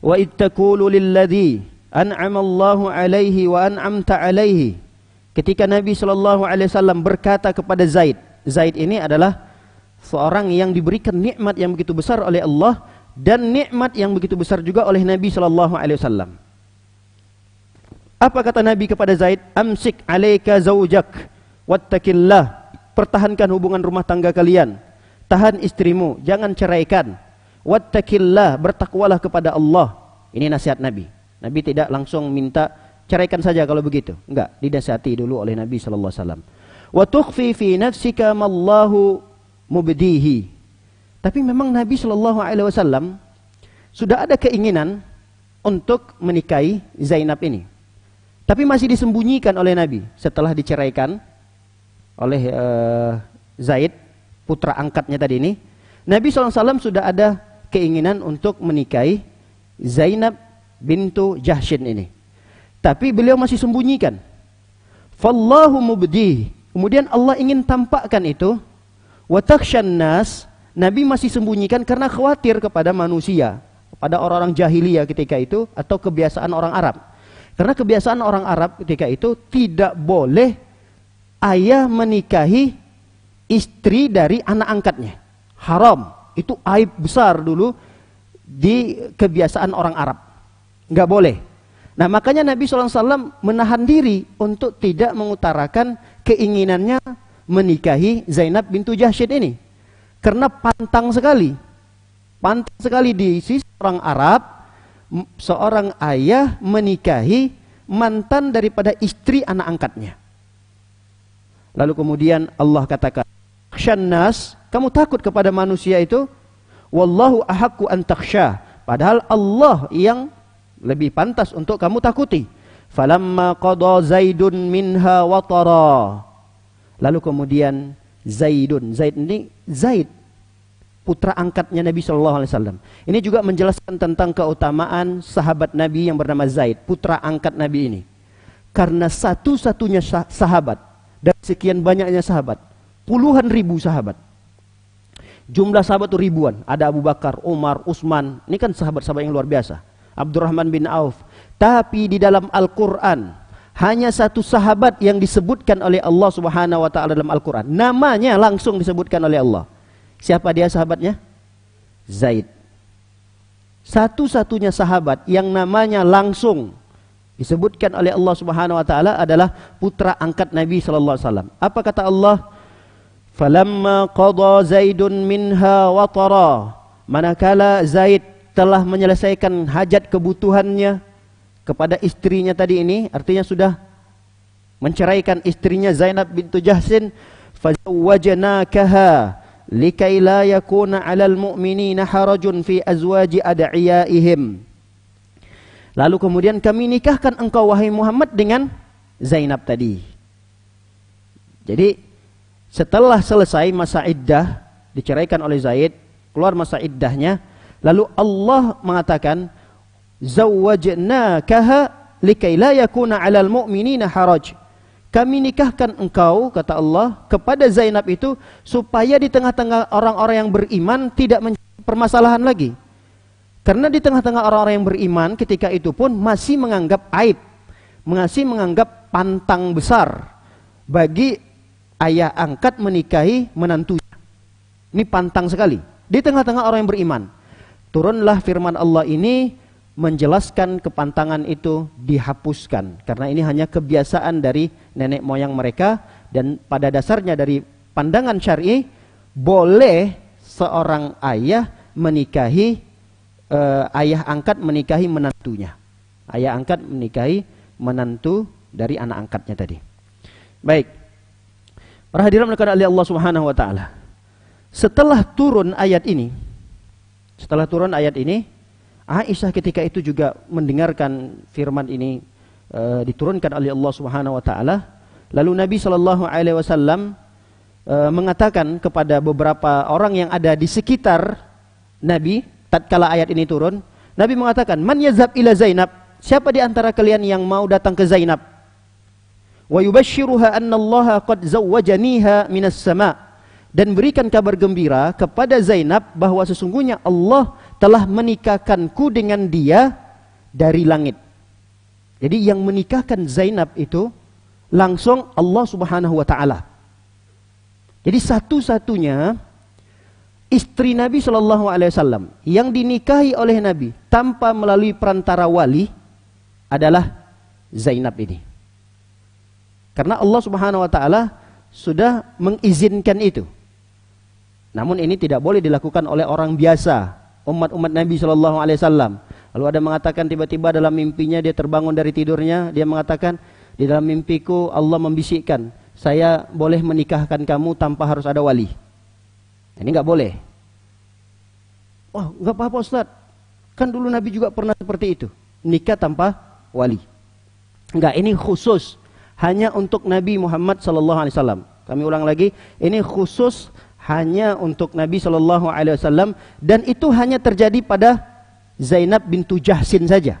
"Wa ittaqulu lilladzi an'ama Allahu 'alaihi wa an'amta 'alaihi." Ketika Nabi sallallahu alaihi wasallam berkata kepada Zaid, Zaid ini adalah seorang yang diberikan nikmat yang begitu besar oleh Allah dan nikmat yang begitu besar juga oleh Nabi sallallahu alaihi wasallam. Apa kata Nabi kepada Zaid? "Amsik 'alaika zaujak wattaqillah." Pertahankan hubungan rumah tangga kalian. Tahan istrimu, jangan ceraikan. Wattaqillah, bertakwalah kepada Allah. Ini nasihat Nabi. Nabi tidak langsung minta ceraikan saja kalau begitu. Enggak, dinasihati dulu oleh Nabi sallallahu alaihi wasallam. Wa tukhfi fi nafsika ma Allahu mubdihi. Tapi memang Nabi sallallahu alaihi wasallam sudah ada keinginan untuk menikahi Zainab ini. Tapi masih disembunyikan oleh Nabi setelah diceraikan oleh Zaid, putra angkatnya tadi ini. Nabi SAW sudah ada keinginan untuk menikahi Zainab bintu Jahshin ini. Tapi beliau masih sembunyikan. Fallahu mubdih. Kemudian Allah ingin tampakkan itu. Wa takhshan nas. Nabi masih sembunyikan karena khawatir kepada manusia, kepada orang-orang jahiliyah ketika itu, atau kebiasaan orang Arab. Karena kebiasaan orang Arab ketika itu tidak boleh ayah menikahi istri dari anak angkatnya. Haram. Itu aib besar dulu di kebiasaan orang Arab. Nggak boleh. Nah, makanya Nabi SAW menahan diri untuk tidak mengutarakan keinginannya menikahi Zainab bintu Jahshin ini. Karena pantang sekali. Pantang sekali di sisi orang Arab, seorang ayah menikahi mantan daripada istri anak angkatnya. Lalu kemudian Allah katakan, "Khshannas," kamu takut kepada manusia itu, "wallahu ahaqqu an takhsha." Padahal Allah yang lebih pantas untuk kamu takuti. Falamma qada Zaidun minha watara. Lalu kemudian Zaid ini Zaid, putra angkatnya Nabi SAW. Ini juga menjelaskan tentang keutamaan sahabat Nabi yang bernama Zaid, putra angkat Nabi ini. Karena satu-satunya sahabat dari sekian banyaknya sahabat, puluhan ribu sahabat. Jumlah sahabat itu ribuan. Ada Abu Bakar, Umar, Utsman. Ini kan sahabat-sahabat yang luar biasa. Abdurrahman bin Auf. Tapi di dalam Al-Quran hanya satu sahabat yang disebutkan oleh Allah Subhanahu wa taala dalam Al-Quran. Namanya langsung disebutkan oleh Allah. Siapa dia sahabatnya? Zaid. Satu-satunya sahabat yang namanya langsung disebutkan oleh Allah Subhanahu wa taala adalah putra angkat Nabi sallallahu alaihi wasallam. Apa kata Allah? Falamma qada Zaidun minha watara. Manakala Zaid telah menyelesaikan hajat kebutuhannya kepada istrinya tadi ini, artinya sudah menceraikan istrinya Zainab bintu Jahsin, fazawwajnakaha likai la yakuna 'alal mu'minina harajun fi azwaji ad'iyaihim. Lalu kemudian kami nikahkan engkau wahai Muhammad dengan Zainab tadi. Jadi setelah selesai masa iddah, diceraikan oleh Zaid, keluar masa iddahnya, lalu Allah mengatakan, zawwajnakaha likai la yakuna 'alal mu'minina haraj. Kami nikahkan engkau, kata Allah, kepada Zainab itu supaya di tengah-tengah orang-orang yang beriman tidak menjadi permasalahan lagi. Karena di tengah-tengah orang-orang yang beriman ketika itu pun masih menganggap aib, masih menganggap pantang besar bagi ayah angkat menikahi menantunya. Ini pantang sekali. Di tengah-tengah orang yang beriman, turunlah firman Allah ini menjelaskan kepantangan itu dihapuskan. Karena ini hanya kebiasaan dari nenek moyang mereka. Dan pada dasarnya dari pandangan syar'i, boleh seorang ayah menikahi, ayah angkat menikahi menantunya. Ayah angkat menikahi menantu dari anak angkatnya tadi. Baik. Para hadirin oleh Allah Subhanahu wa taala. Setelah turun ayat ini, Aisyah ketika itu juga mendengarkan firman ini diturunkan oleh Allah Subhanahu wa taala. Lalu Nabi sallallahu alaihi wasallam mengatakan kepada beberapa orang yang ada di sekitar Nabi tatkala ayat ini turun, Nabi mengatakan, "Man yazhab ila Zainab?" Siapa di antara kalian yang mau datang ke Zainab? "Wa yubashshiruha anna Allah qad zawwajaniha minas sama'." Dan berikan kabar gembira kepada Zainab bahwa sesungguhnya Allah telah menikahkanku dengan dia dari langit. Jadi yang menikahkan Zainab itu langsung Allah Subhanahu wa taala. Jadi satu-satunya istri Nabi sallallahu alaihi wasallam yang dinikahi oleh Nabi tanpa melalui perantara wali adalah Zainab ini. Karena Allah Subhanahu wa taala sudah mengizinkan itu. Namun ini tidak boleh dilakukan oleh orang biasa, umat-umat Nabi sallallahu alaihi wasallam. Lalu ada mengatakan tiba-tiba dalam mimpinya dia terbangun dari tidurnya, dia mengatakan, "Di dalam mimpiku Allah membisikkan, saya boleh menikahkan kamu tanpa harus ada wali." Ini enggak boleh. Wah, enggak apa-apa Ustaz. Kan dulu Nabi juga pernah seperti itu, nikah tanpa wali. Enggak, ini khusus hanya untuk Nabi Muhammad sallallahu alaihi wasallam. Kami ulang lagi, ini khusus hanya untuk Nabi sallallahu alaihi wasallam, dan itu hanya terjadi pada Zainab bintu Jahsin saja.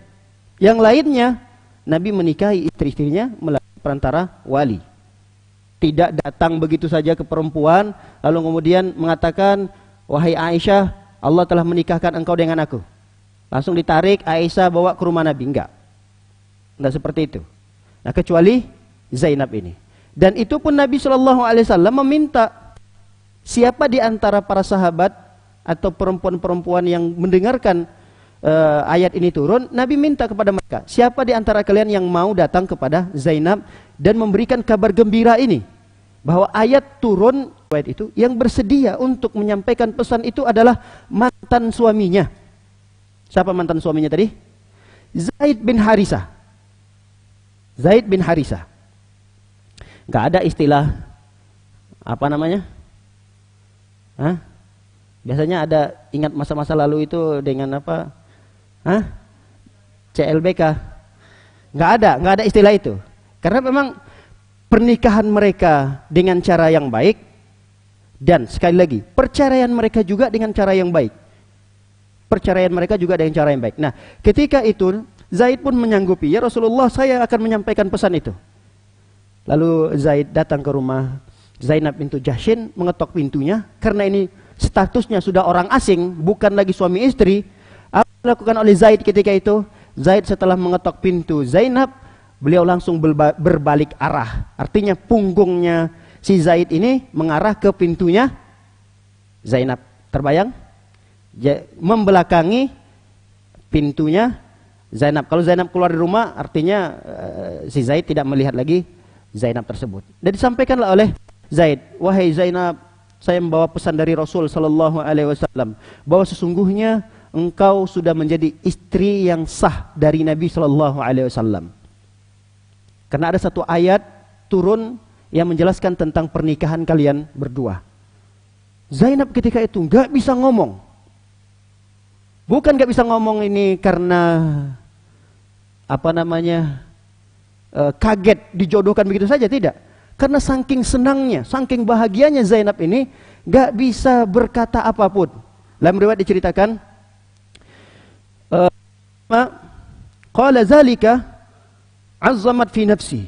Yang lainnya Nabi menikahi istri-istrinya melalui perantara wali. Tidak datang begitu saja ke perempuan lalu kemudian mengatakan, "Wahai Aisyah, Allah telah menikahkan engkau dengan aku." Langsung ditarik Aisyah bawa ke rumah Nabi. Enggak seperti itu. Nah, kecuali Zainab ini. Dan itu pun Nabi sallallahu alaihi wasallam meminta, siapa di antara para sahabat atau perempuan-perempuan yang mendengarkan ayat ini turun, Nabi minta kepada mereka, siapa di antara kalian yang mau datang kepada Zainab dan memberikan kabar gembira ini, bahwa ayat turun riwayat itu yang bersedia untuk menyampaikan pesan itu adalah mantan suaminya. Siapa mantan suaminya tadi? Zaid bin Harisah. Zaid bin Harisah. Nggak ada istilah apa namanya? Hah? Biasanya ada, ingat masa-masa lalu itu dengan apa? Hah? CLBK. Nggak ada istilah itu. Karena memang pernikahan mereka dengan cara yang baik, dan sekali lagi perceraian mereka juga dengan cara yang baik. Perceraian mereka juga dengan cara yang baik. Nah, ketika itu Zaid pun menyanggupi, ya Rasulullah, saya akan menyampaikan pesan itu. Lalu Zaid datang ke rumah Zainab bintu Jahshin, mengetok pintunya. Karena ini statusnya sudah orang asing, bukan lagi suami istri. Apa yang dilakukan oleh Zaid ketika itu? Zaid setelah mengetok pintu Zainab, beliau langsung berbalik arah. Artinya punggungnya si Zaid ini mengarah ke pintunya Zainab. Terbayang? Membelakangi pintunya Zainab. Kalau Zainab keluar dari rumah, artinya si Zaid tidak melihat lagi Zainab tersebut. Dan disampaikanlah oleh Zaid, wahai Zainab, saya membawa pesan dari Rasul sallallahu alaihi wasallam bahwa sesungguhnya engkau sudah menjadi istri yang sah dari Nabi sallallahu alaihi wasallam. Karena ada satu ayat turun yang menjelaskan tentang pernikahan kalian berdua. Zainab ketika itu nggak bisa ngomong. Bukan nggak bisa ngomong ini karena apa namanya kaget dijodohkan begitu saja, tidak. Karena saking senangnya, saking bahagianya Zainab ini nggak bisa berkata apapun. Dalam riwayat diceritakan, qala zalika azzamat fi nafsi.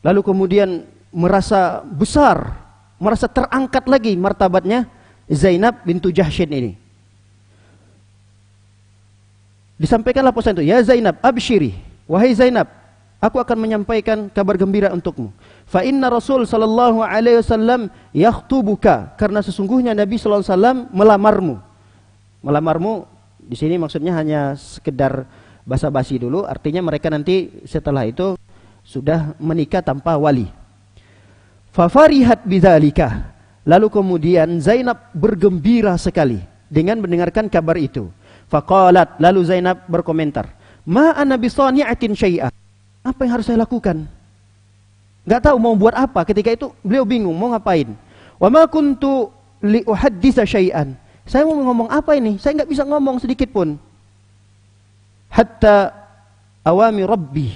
Lalu kemudian merasa besar, merasa terangkat lagi martabatnya Zainab bintu Jahshin ini. Disampaikanlah pesan itu, ya Zainab, abshiri, wahai Zainab, aku akan menyampaikan kabar gembira untukmu. Fa inna Rasul sallallahu alaihi wasallam yakhtubuka, karena sesungguhnya Nabi sallallahu alaihi wasallam melamarmu. Melamarmu di sini maksudnya hanya sekedar basa-basi dulu, artinya mereka nanti setelah itu sudah menikah tanpa wali. Fa farihat bidzalika, lalu kemudian Zainab bergembira sekali dengan mendengarkan kabar itu. Faqalat, lalu Zainab berkomentar, ma ana bisani'atin syai'a. Apa yang harus saya lakukan? Enggak tahu mau buat apa. Ketika itu beliau bingung mau ngapain. Wa ma kuntu li uhadditsa syai'an. Saya mau ngomong apa ini? Saya enggak bisa ngomong sedikit pun. Hatta awami rabbi.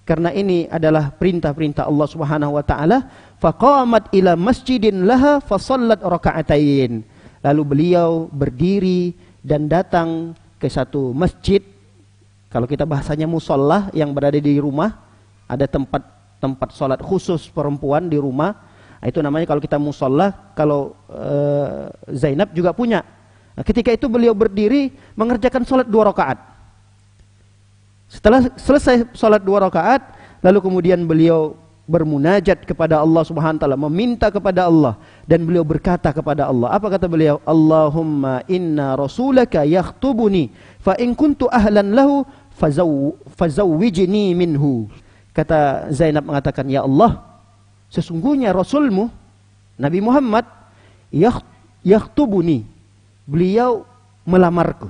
Karena ini adalah perintah-perintah Allah Subhanahu wa taala. Faqamat ila masjidin laha fa shallat raka'atain. Lalu beliau berdiri dan datang ke satu masjid. Kalau kita bahasanya musola yang berada di rumah, ada tempat sholat khusus perempuan di rumah. Itu namanya kalau kita musola. Kalau Zainab juga punya. Nah, ketika itu beliau berdiri mengerjakan sholat 2 rakaat. Setelah selesai sholat 2 rakaat, lalu kemudian beliau bermunajat kepada Allah Subhanahu wa taala, meminta kepada Allah, dan beliau berkata kepada Allah. Apa kata beliau? Allahumma inna rasulaka yakhtubuni fa in kuntu ahlan lahu fazawwijni minhu. Kata Zainab mengatakan, ya Allah, sesungguhnya Rasulmu Nabi Muhammad yakhtubuni, beliau melamarku.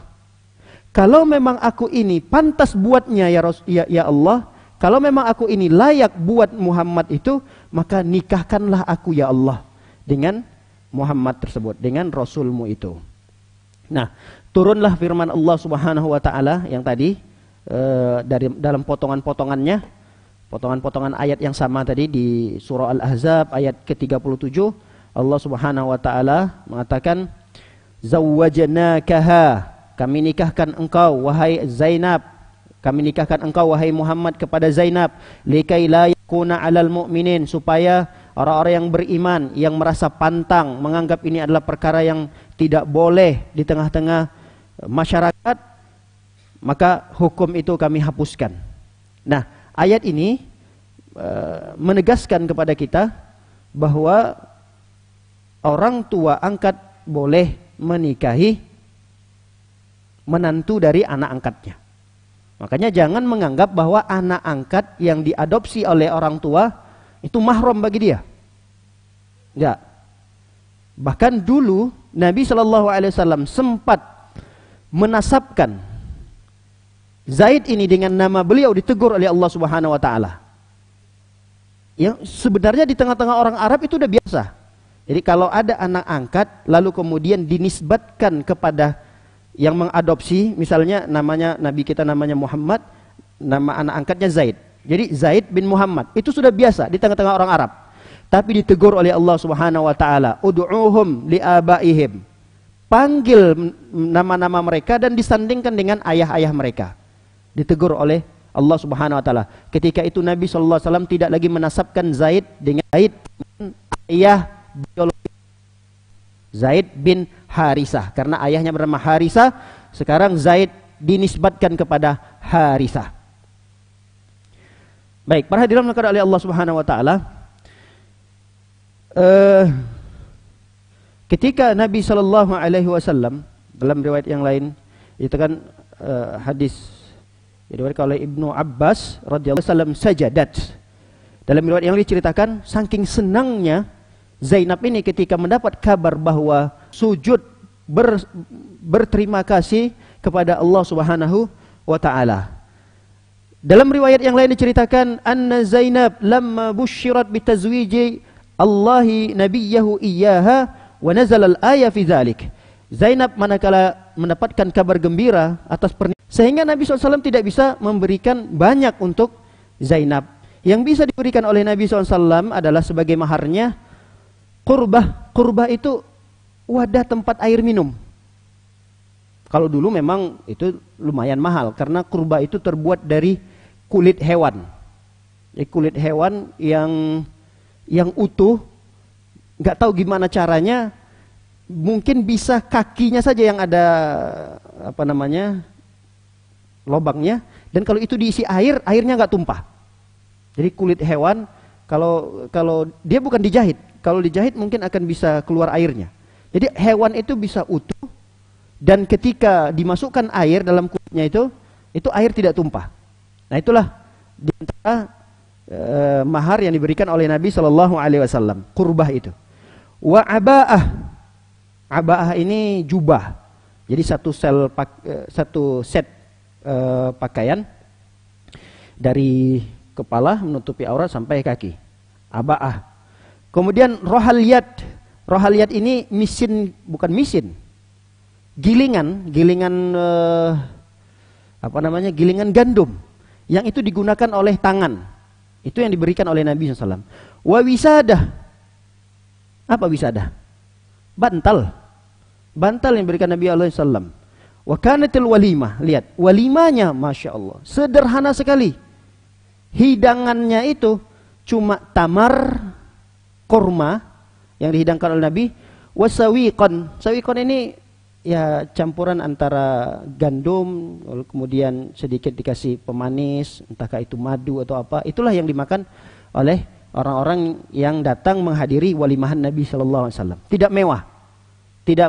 Kalau memang aku ini pantas buatnya ya Allah, kalau memang aku ini layak buat Muhammad itu, maka nikahkanlah aku ya Allah dengan Muhammad tersebut, dengan Rasulmu itu. Nah, turunlah firman Allah Subhanahu wa taala yang tadi dalam potongan-potongannya, potongan-potongan ayat yang sama tadi di surah Al-Ahzab ayat ke-37. Allah Subhanahu wa taala mengatakan, zawwajnakaha, kami nikahkan engkau wahai Zainab, kami nikahkan engkau wahai Muhammad kepada Zainab, likai la yakuna 'alal mu'minin, supaya orang-orang yang beriman yang merasa pantang menganggap ini adalah perkara yang tidak boleh di tengah-tengah masyarakat, maka hukum itu kami hapuskan. Nah, ayat ini menegaskan kepada kita bahwa orang tua angkat boleh menikahi menantu dari anak angkatnya. Makanya jangan menganggap bahwa anak angkat yang diadopsi oleh orang tua itu mahram bagi dia. Enggak. Bahkan dulu Nabi SAW sempat menasabkan Zaid ini dengan nama beliau, ditegur oleh Allah Subhanahu wa taala. Yang sebenarnya di tengah-tengah orang Arab itu udah biasa. Jadi kalau ada anak angkat lalu kemudian dinisbatkan kepada yang mengadopsi, misalnya namanya nabi kita namanya Muhammad, nama anak angkatnya Zaid. Jadi Zaid bin Muhammad itu sudah biasa di tengah-tengah orang Arab. Tapi ditegur oleh Allah Subhanahu wa taala, ud'uuhum liabaihim. Panggil nama-nama mereka dan disandingkan dengan ayah-ayah mereka. Ditegur oleh Allah Subhanahu wa taala. Ketika itu Nabi sallallahu alaihi wasallam tidak lagi menasabkan Zaid dengan ayah biologi Zaid bin Harisah, karena ayahnya bernama Harisah. Sekarang Zaid dinisbatkan kepada Harisah. Baik, para hadirin maka oleh Allah Subhanahu wa taala, ketika Nabi sallallahu alaihi wasallam dalam riwayat yang lain itu kan hadis diriwayatkan oleh Ibnu Abbas radhiyallahu anhu, sajadat. Dalam riwayat yang diceritakan saking senangnya Zainab ini ketika mendapat kabar bahwa sujud berterima kasih kepada Allah Subhanahu wa taala. Dalam riwayat yang lain diceritakan anna Zainab lamma busyirat bitazwiji Allahi nabiyahu iyyaha wa nazala al-aya fi dzalik. Zainab manakala mendapatkan kabar gembira atas pernikahan, sehingga Nabi SAW tidak bisa memberikan banyak untuk Zainab. Yang bisa diberikan oleh Nabi SAW adalah sebagai maharnya qurbah. Qurbah itu wadah tempat air minum. Kalau dulu memang itu lumayan mahal karena qurbah itu terbuat dari kulit hewan. Jadi kulit hewan yang utuh, nggak tahu gimana caranya. Mungkin bisa kakinya saja yang ada lobangnya, dan kalau itu diisi air, airnya nggak tumpah. Jadi kulit hewan kalau dia bukan dijahit, kalau dijahit mungkin akan bisa keluar airnya. Jadi hewan itu bisa utuh dan ketika dimasukkan air dalam kulitnya itu air tidak tumpah. Nah itulah di antara mahar yang diberikan oleh Nabi Shallallahu Alaihi Wasallam, qurbah itu. Wa abaah. Abaah ini jubah. Jadi satu set pakaian dari kepala menutupi aurat sampai kaki. Abaah. Kemudian rohaliyat. Rohaliyat ini bukan misin. Gilingan gilingan gandum yang itu digunakan oleh tangan. Itu yang diberikan oleh Nabi SAW. Wa wisadah. Apa wisadah? Bantal yang diberikan Nabi SAW. Wa kanatil walimah. Lihat, walimahnya Masya Allah sederhana sekali. Hidangannya itu cuma tamar, kurma yang dihidangkan oleh Nabi. Wasawiqon. Sawiqon ini ya campuran antara gandum, kemudian sedikit dikasih pemanis, entahkah itu madu atau apa. Itulah yang dimakan oleh orang-orang yang datang menghadiri walimahan Nabi SAW. Tidak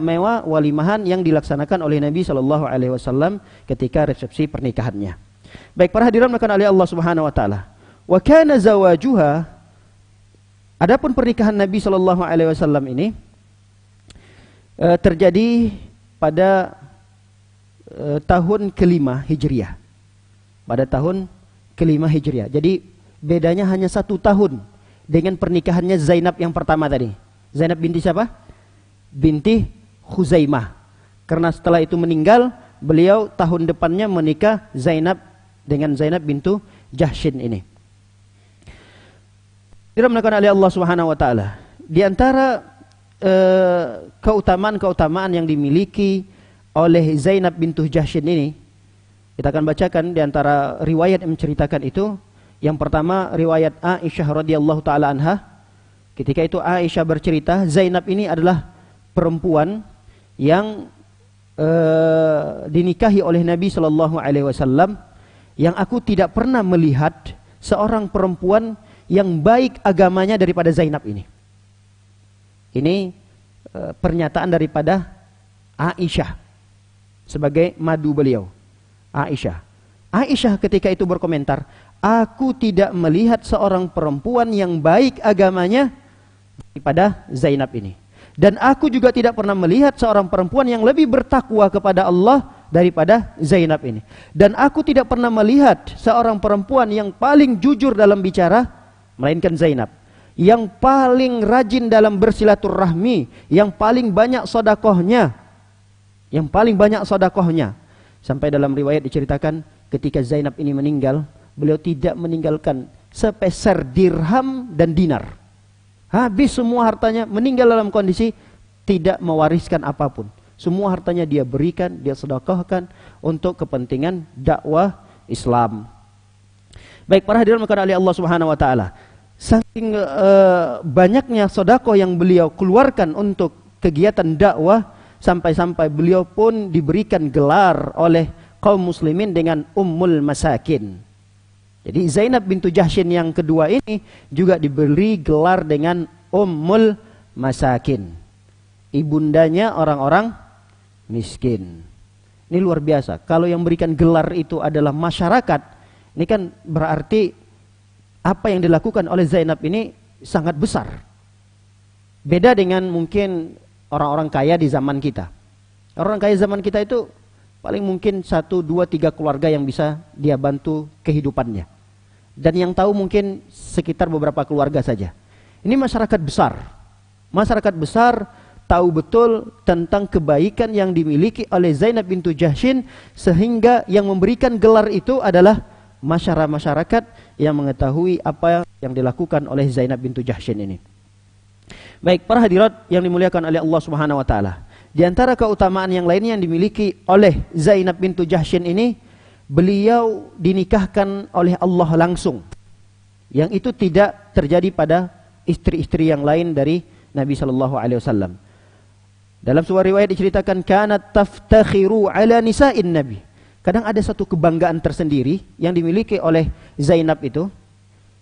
mewah walimahan yang dilaksanakan oleh Nabi SAW ketika resepsi pernikahannya. Baik, para hadirin maka oleh Allah Subhanahu wa taala. Wa kana zawajuha, adapun pernikahan Nabi SAW ini terjadi pada tahun ke-5 Hijriah. Pada tahun ke-5 Hijriah. Jadi bedanya hanya 1 tahun dengan pernikahannya Zainab yang pertama tadi. Zainab binti siapa? Binti Khuzaimah. Karena setelah itu meninggal, beliau tahun depannya menikah dengan Zainab bintu Jahshin ini. Dirahmati oleh Allah Subhanahu wa taala. Di antara keutamaan-keutamaan yang dimiliki oleh Zainab bintu Jahshin ini, kita akan bacakan di antara riwayat yang menceritakan itu. Yang pertama riwayat Aisyah radhiyallahu taala anha. Ketika itu Aisyah bercerita, Zainab ini adalah perempuan yang dinikahi oleh Nabi Shallallahu Alaihi Wasallam, yang aku tidak pernah melihat seorang perempuan yang baik agamanya daripada Zainab ini. Ini pernyataan daripada Aisyah sebagai madu beliau. Aisyah ketika itu berkomentar, aku tidak melihat seorang perempuan yang baik agamanya daripada Zainab ini. Dan aku juga tidak pernah melihat seorang perempuan yang lebih bertakwa kepada Allah daripada Zainab ini. Dan aku tidak pernah melihat seorang perempuan yang paling jujur dalam bicara melainkan Zainab. Yang paling rajin dalam bersilaturahmi, yang paling banyak sedekahnya. Yang paling banyak sedekahnya. Sampai dalam riwayat diceritakan ketika Zainab ini meninggal, beliau tidak meninggalkan sepeser dirham dan dinar. Habis semua hartanya, meninggal dalam kondisi tidak mewariskan apapun. Semua hartanya dia berikan, dia sedekahkan untuk kepentingan dakwah Islam. Baik, para hadirin maka oleh Allah Subhanahu wa taala. Saking banyaknya sedekah yang beliau keluarkan untuk kegiatan dakwah, sampai-sampai beliau pun diberikan gelar oleh kaum muslimin dengan Ummul Masakin. Jadi Zainab bintu Jahsyin yang kedua ini juga diberi gelar dengan Ummul Masakin. Ibundanya orang-orang miskin. Ini luar biasa. Kalau yang berikan gelar itu adalah masyarakat, ini kan berarti apa yang dilakukan oleh Zainab ini sangat besar. Beda dengan mungkin orang-orang kaya di zaman kita. Orang kaya zaman kita itu paling mungkin 1, 2, 3 keluarga yang bisa dia bantu kehidupannya. Dan yang tahu mungkin sekitar beberapa keluarga saja. Ini masyarakat besar. Masyarakat besar tahu betul tentang kebaikan yang dimiliki oleh Zainab bintu Jahsyin, sehingga yang memberikan gelar itu adalah masyarakat yang mengetahui apa yang dilakukan oleh Zainab bintu Jahsyin ini. Baik, para hadirat yang dimuliakan oleh Allah Subhanahu wa taala. Di antara keutamaan yang lainnya yang dimiliki oleh Zainab bintu Jahsyin ini, beliau dinikahkan oleh Allah langsung. Yang itu tidak terjadi pada istri-istri yang lain dari Nabi sallallahu alaihi wasallam. Dalam sebuah riwayat diceritakan kanat taftakhiru ala nisa'in Nabi. Kadang ada satu kebanggaan tersendiri yang dimiliki oleh Zainab itu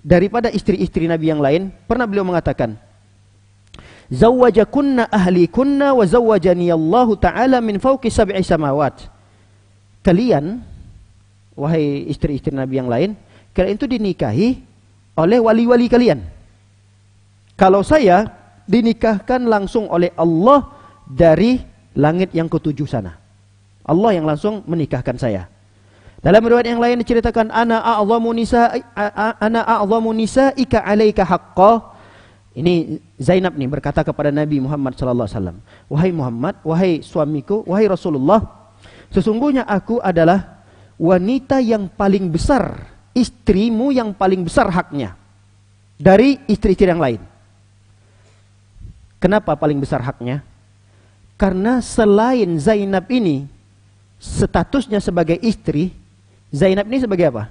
daripada istri-istri Nabi yang lain. Pernah beliau mengatakan, "Zawwajakunna ahlikunna wa zawwajani Allah Ta'ala min fawqi sab'i samawat." Kalian, wahai istri-istri Nabi yang lain, kalian itu dinikahi oleh wali-wali kalian. Kalau saya dinikahkan langsung oleh Allah dari langit yang ketujuh sana. Allah yang langsung menikahkan saya. Dalam riwayat yang lain diceritakan, ana a'zamu nisa'ika 'alaika haqqan. Ini Zainab nih berkata kepada Nabi Muhammad sallallahu alaihi wasallam, "Wahai Muhammad, wahai suamiku, wahai Rasulullah, sesungguhnya aku adalah wanita yang paling besar, istrimu yang paling besar haknya dari istri-istri yang lain." Kenapa paling besar haknya? Karena selain Zainab ini statusnya sebagai istri, Zainab ini sebagai apa?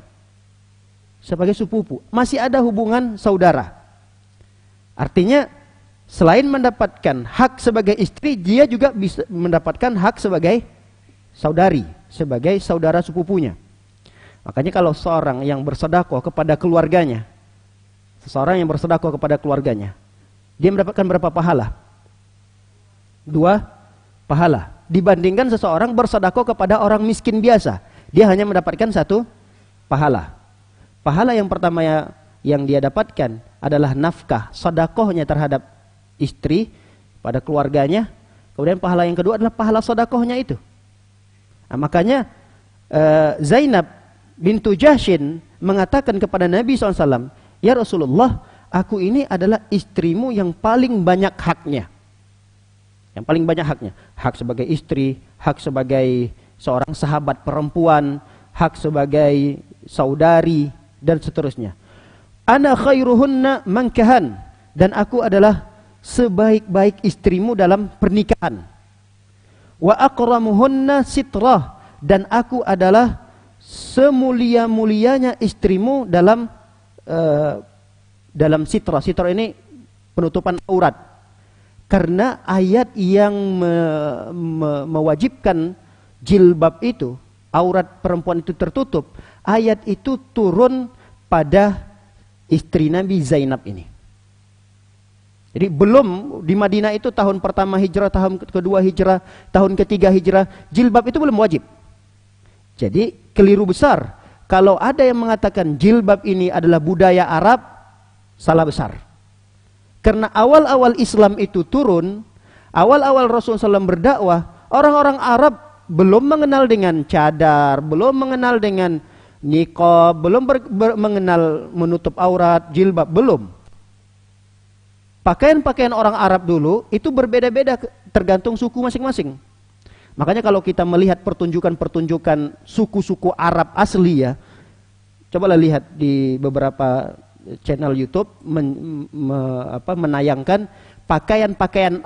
Sebagai sepupu. Masih ada hubungan saudara. Artinya selain mendapatkan hak sebagai istri, dia juga bisa mendapatkan hak sebagai saudari, sebagai saudara sepupunya. Makanya kalau seorang yang bersedekah kepada keluarganya, seseorang yang bersedekah kepada keluarganya, dia mendapatkan berapa pahala? 2 pahala. Dibandingkan seseorang bersedekah kepada orang miskin biasa, dia hanya mendapatkan 1 pahala. Pahala yang pertama yang dia dapatkan adalah nafkah, sedekahnya terhadap istri pada keluarganya. Kemudian pahala yang kedua adalah pahala sedekahnya itu. Nah, makanya Zainab bintu Jahsyin mengatakan kepada Nabi SAW, "Ya Rasulullah, aku ini adalah istrimu yang paling banyak haknya." Yang paling banyak haknya. Hak sebagai istri, hak sebagai seorang sahabat perempuan, hak sebagai saudari, dan seterusnya. Ana khairuhunna mankahan. Dan aku adalah sebaik-baik istrimu dalam pernikahan. Wa akramuhunna sitrah. Dan aku adalah semulia-mulianya istrimu dalam sitrah. Sitrah ini penutupan aurat. Karena ayat yang mewajibkan jilbab itu, aurat perempuan itu tertutup, ayat itu turun pada istri Nabi Zainab ini. Jadi belum di Madinah itu tahun pertama hijrah, tahun kedua hijrah, tahun ketiga hijrah, jilbab itu belum wajib. Jadi keliru besar. Kalau ada yang mengatakan jilbab ini adalah budaya Arab, salah besar. Karena awal-awal Islam itu turun, Awal-awal Rasulullah SAW berdakwah, orang-orang Arab belum mengenal dengan cadar, belum mengenal dengan niqab, belum mengenal menutup aurat, jilbab, belum. Pakaian-pakaian orang Arab dulu itu berbeda-beda tergantung suku masing-masing. Makanya kalau kita melihat pertunjukan-pertunjukan suku-suku Arab asli ya, cobalah lihat di beberapa channel YouTube menayangkan pakaian-pakaian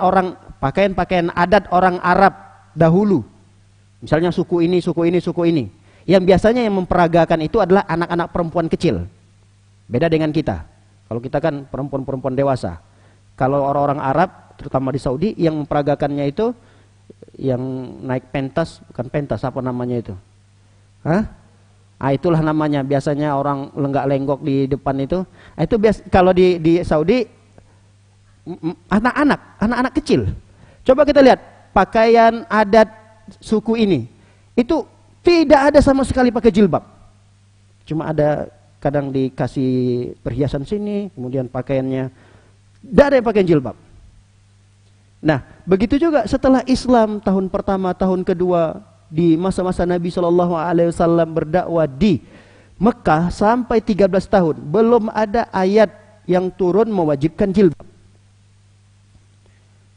adat orang Arab dahulu. Misalnya suku ini, suku ini, suku ini. Yang biasanya yang memperagakan itu adalah anak-anak perempuan kecil. Beda dengan kita. Kalau kita kan perempuan-perempuan dewasa. Kalau orang-orang Arab, terutama di Saudi, yang memperagakannya itu yang naik pentas, bukan pentas, apa namanya itu? Hah? Ah, itulah namanya. Biasanya orang lenggak-lenggok di depan itu. Itu kalau di Saudi anak-anak kecil. Coba kita lihat pakaian adat suku ini. Itu tidak ada sama sekali pakai jilbab. Cuma ada kadang dikasih perhiasan sini, kemudian pakaiannya tidak ada yang pakai jilbab. Nah, begitu juga setelah Islam tahun pertama, tahun kedua, di masa-masa Nabi SAW berdakwah di Mekah sampai 13 tahun, belum ada ayat yang turun mewajibkan jilbab.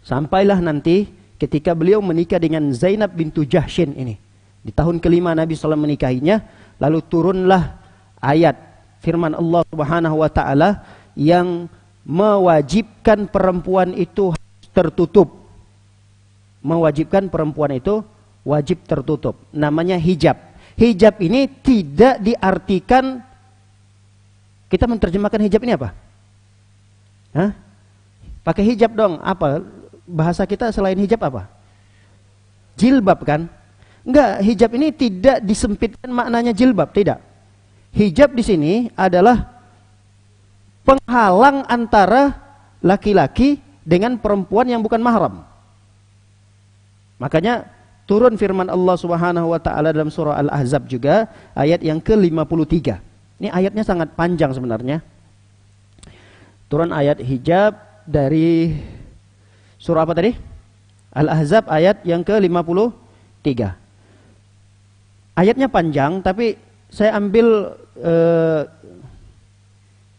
Sampailah nanti ketika beliau menikah dengan Zainab bintu Jahshin ini. Di tahun kelima Nabi SAW menikahinya, lalu turunlah ayat firman Allah Subhanahu wa taala yang mewajibkan perempuan itu tertutup. Mewajibkan perempuan itu wajib tertutup. Namanya hijab. Hijab ini tidak diartikan, kita menerjemahkan hijab ini apa? Hah? Pakai hijab dong. Apa? Bahasa kita selain hijab apa? Jilbab kan? Enggak, hijab ini tidak disempitkan maknanya jilbab, tidak. Hijab di sini adalah penghalang antara laki-laki dengan perempuan yang bukan mahram. Makanya turun firman Allah Subhanahu wa taala dalam surah Al-Ahzab juga ayat yang ke-53. Ini ayatnya sangat panjang sebenarnya. Turun ayat hijab dari surah apa tadi? Al-Ahzab ayat yang ke-53. Ayatnya panjang, tapi saya ambil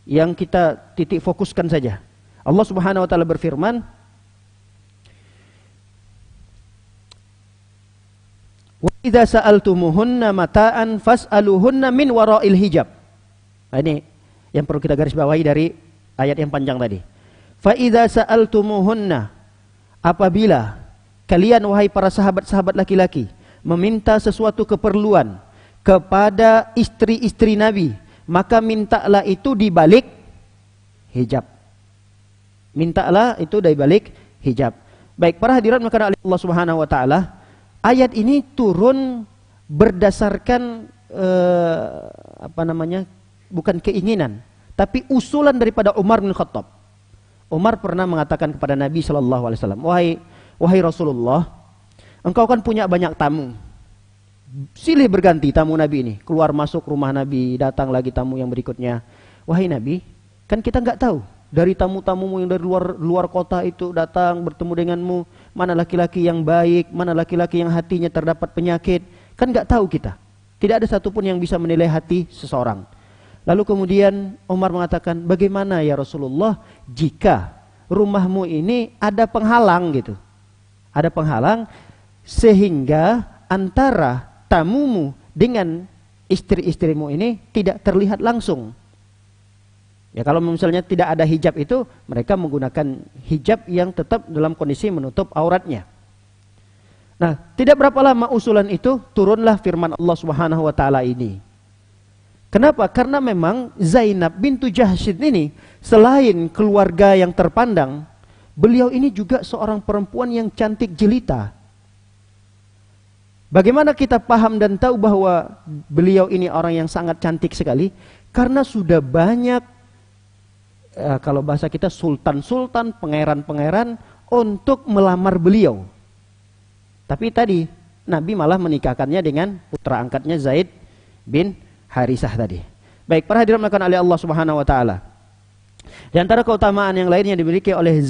yang kita titik fokuskan saja. Allah Subhanahu wa taala berfirman, "Wa idza sa'altumuhunna mata'an fas'aluhunna min wara'il hijab." Nah, ini yang perlu kita garis bawahi dari ayat yang panjang tadi. Fa idza sa'altumuhunna, apabila kalian wahai para sahabat-sahabat laki-laki meminta sesuatu keperluan kepada istri-istri Nabi, maka mintalah itu di balik hijab. Mintalah itu dari balik hijab. Baik, para hadirat maka oleh Allah Subhanahu wa taala, ayat ini turun berdasarkan bukan keinginan, tapi usulan daripada Umar bin Khattab. Umar pernah mengatakan kepada Nabi sallallahu alaihi wasallam, "Wahai Rasulullah, engkau kan punya banyak tamu. Silih berganti tamu Nabi ini, keluar masuk rumah Nabi, datang lagi tamu yang berikutnya. Wahai Nabi, kan kita nggak tahu dari tamu-tamumu yang dari luar kota itu datang bertemu denganmu, mana laki-laki yang baik, mana laki-laki yang hatinya terdapat penyakit, kan nggak tahu kita. Tidak ada satupun yang bisa menilai hati seseorang." Lalu kemudian Umar mengatakan, "Bagaimana ya Rasulullah jika rumahmu ini ada penghalang gitu? Ada penghalang sehingga antara tamumu dengan istri-istrimu ini tidak terlihat langsung." Ya, kalau misalnya tidak ada hijab itu, mereka menggunakan hijab yang tetap dalam kondisi menutup auratnya. Nah, tidak berapa lama usulan itu turunlah firman Allah Subhanahu wa taala ini. Kenapa? Karena memang Zainab bintu Jahshin ini selain keluarga yang terpandang, beliau ini juga seorang perempuan yang cantik jelita. Bagaimana kita paham dan tahu bahwa beliau ini orang yang sangat cantik sekali? Karena sudah banyak, kalau bahasa kita sultan-sultan, pangeran-pangeran untuk melamar beliau. Tapi tadi Nabi malah menikahkannya dengan putra angkatnya Zaid bin Harisah tadi. Baik, para hadirin melakukan oleh Allah Subhanahu wa taala. Di antara keutamaan yang lain yang dimiliki oleh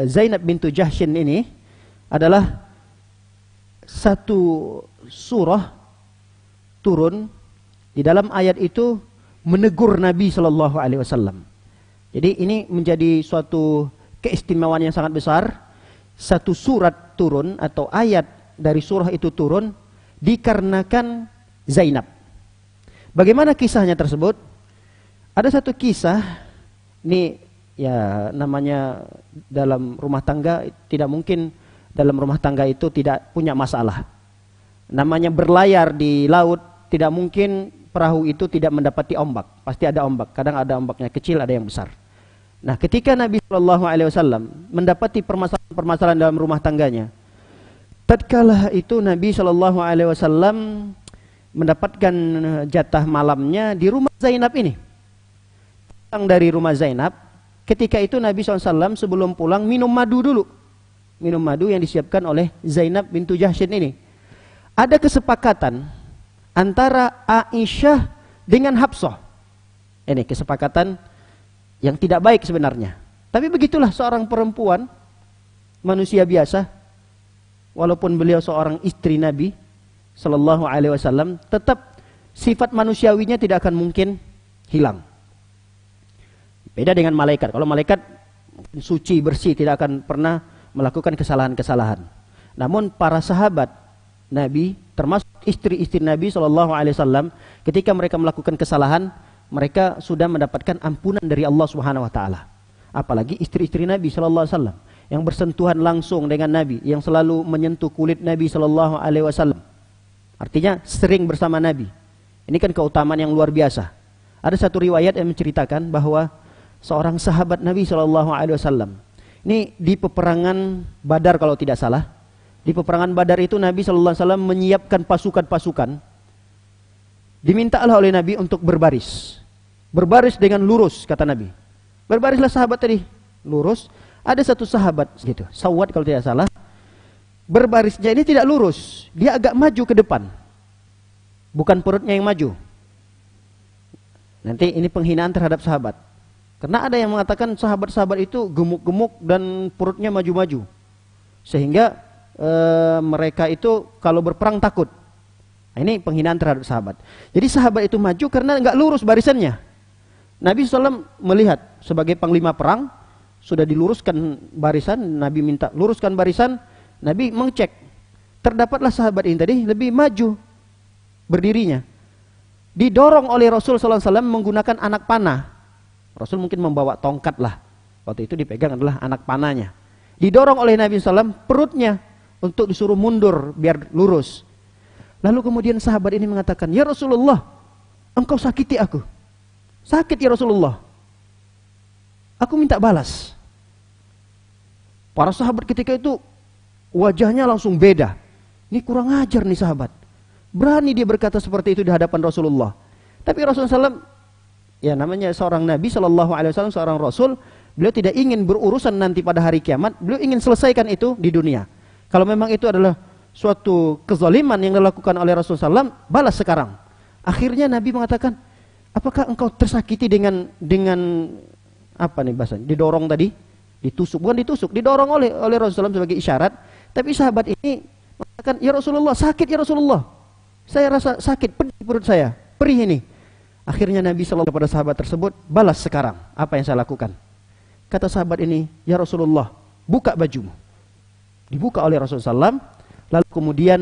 Zainab bintu Jahshin ini, adalah satu surah turun di dalam ayat itu menegur Nabi Shallallahu Alaihi Wasallam. Jadi ini menjadi suatu keistimewaan yang sangat besar. Satu surat turun atau ayat dari surah itu turun dikarenakan Zainab. Bagaimana kisahnya tersebut? Ada satu kisah, ini ya namanya dalam rumah tangga, tidak mungkin dalam rumah tangga itu tidak punya masalah. Namanya berlayar di laut, tidak mungkin perahu itu tidak mendapati ombak. Pasti ada ombak, kadang ada ombaknya kecil, ada yang besar. Nah, ketika Nabi Shallallahu Alaihi Wasallam mendapati permasalahan dalam rumah tangganya, tatkala itu Nabi Shallallahu Alaihi Wasallam mendapatkan jatah malamnya di rumah Zainab ini. Datang dari rumah Zainab, ketika itu Nabi SAW sebelum pulang minum madu dulu, minum madu yang disiapkan oleh Zainab bintu Jahsyin ini. Ada kesepakatan antara Aisyah dengan Hafsah. Ini kesepakatan yang tidak baik sebenarnya. Tapi begitulah seorang perempuan, manusia biasa, walaupun beliau seorang istri Nabi Sallallahu Alaihi Wasallam, tetap sifat manusiawinya tidak akan mungkin hilang. Beda dengan malaikat. Kalau malaikat suci, bersih, tidak akan pernah melakukan kesalahan-kesalahan. Namun para sahabat Nabi, termasuk istri-istri Nabi Sallallahu Alaihi Wasallam, ketika mereka melakukan kesalahan, mereka sudah mendapatkan ampunan dari Allah Subhanahu wa taala. Apalagi istri-istri Nabi sallallahu alaihi wasallam yang bersentuhan langsung dengan Nabi, yang selalu menyentuh kulit Nabi sallallahu alaihi wasallam. Artinya sering bersama Nabi. Ini kan keutamaan yang luar biasa. Ada satu riwayat yang menceritakan bahwa seorang sahabat Nabi sallallahu alaihi wasallam, ini di peperangan Badar kalau tidak salah. Di peperangan Badar itu Nabi sallallahu alaihi wasallam menyiapkan pasukan-pasukan. Dimintalah oleh Nabi untuk berbaris. Berbaris dengan lurus, kata Nabi. Berbarislah sahabat tadi, lurus. Ada satu sahabat gitu, Sawad kalau tidak salah. Berbarisnya ini tidak lurus, dia agak maju ke depan. Bukan perutnya yang maju. Nanti ini penghinaan terhadap sahabat. Karena ada yang mengatakan sahabat-sahabat itu gemuk-gemuk dan perutnya maju-maju. Sehingga mereka itu kalau berperang takut. Nah, ini penghinaan terhadap sahabat. Jadi sahabat itu maju karena nggak lurus barisannya. Nabi SAW melihat sebagai panglima perang, sudah diluruskan barisan, Nabi minta luruskan barisan, Nabi mengcek. Terdapatlah sahabat ini tadi lebih maju berdirinya. Didorong oleh Rasul SAW menggunakan anak panah. Rasul mungkin membawa tongkat lah. Waktu itu dipegang adalah anak panahnya. Didorong oleh Nabi SAW perutnya untuk disuruh mundur biar lurus. Lalu kemudian sahabat ini mengatakan, "Ya Rasulullah, engkau sakiti aku." "Sakit ya Rasulullah. Aku minta balas." Para sahabat ketika itu wajahnya langsung beda. Ini kurang ajar nih sahabat. Berani dia berkata seperti itu di hadapan Rasulullah. Tapi Rasulullah SAW, ya namanya seorang Nabi SAW, seorang Rasul, beliau tidak ingin berurusan nanti pada hari kiamat. Beliau ingin selesaikan itu di dunia. Kalau memang itu adalah suatu kezaliman yang dilakukan oleh Rasulullah SAW, balas sekarang. Akhirnya Nabi mengatakan, apakah engkau tersakiti dengan apa nih bahasanya? Didorong tadi, ditusuk, bukan ditusuk, didorong oleh Rasulullah SAW sebagai isyarat. Tapi sahabat ini mengatakan, "Ya Rasulullah, sakit ya Rasulullah. Saya rasa sakit, pedih perut saya, perih ini." Akhirnya Nabi SAW kepada sahabat tersebut, balas sekarang apa yang saya lakukan. Kata sahabat ini, "Ya Rasulullah, buka bajumu." Dibuka oleh Rasulullah SAW. Lalu kemudian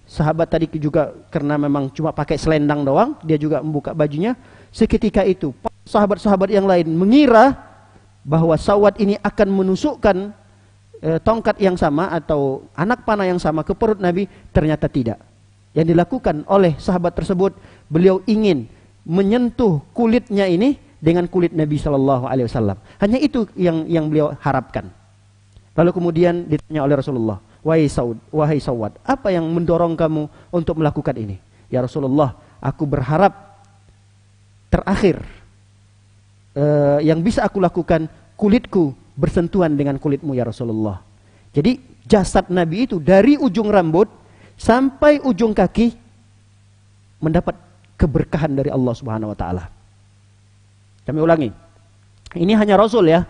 sahabat tadi juga karena memang cuma pakai selendang doang, dia juga membuka bajunya. Seketika itu sahabat-sahabat yang lain mengira bahwa Sawad ini akan menusukkan tongkat yang sama atau anak panah yang sama ke perut Nabi. Ternyata tidak. Yang dilakukan oleh sahabat tersebut, beliau ingin menyentuh kulitnya ini dengan kulit Nabi Shallallahu Alaihi Wasallam. Hanya itu yang beliau harapkan. Lalu kemudian ditanya oleh Rasulullah, "Wahai Sawad, apa yang mendorong kamu untuk melakukan ini?" "Ya Rasulullah, aku berharap terakhir yang bisa aku lakukan, kulitku bersentuhan dengan kulitmu ya Rasulullah." Jadi jasad Nabi itu dari ujung rambut sampai ujung kaki mendapat keberkahan dari Allah Subhanahu wa taala. Kami ulangi. Ini hanya Rasul ya.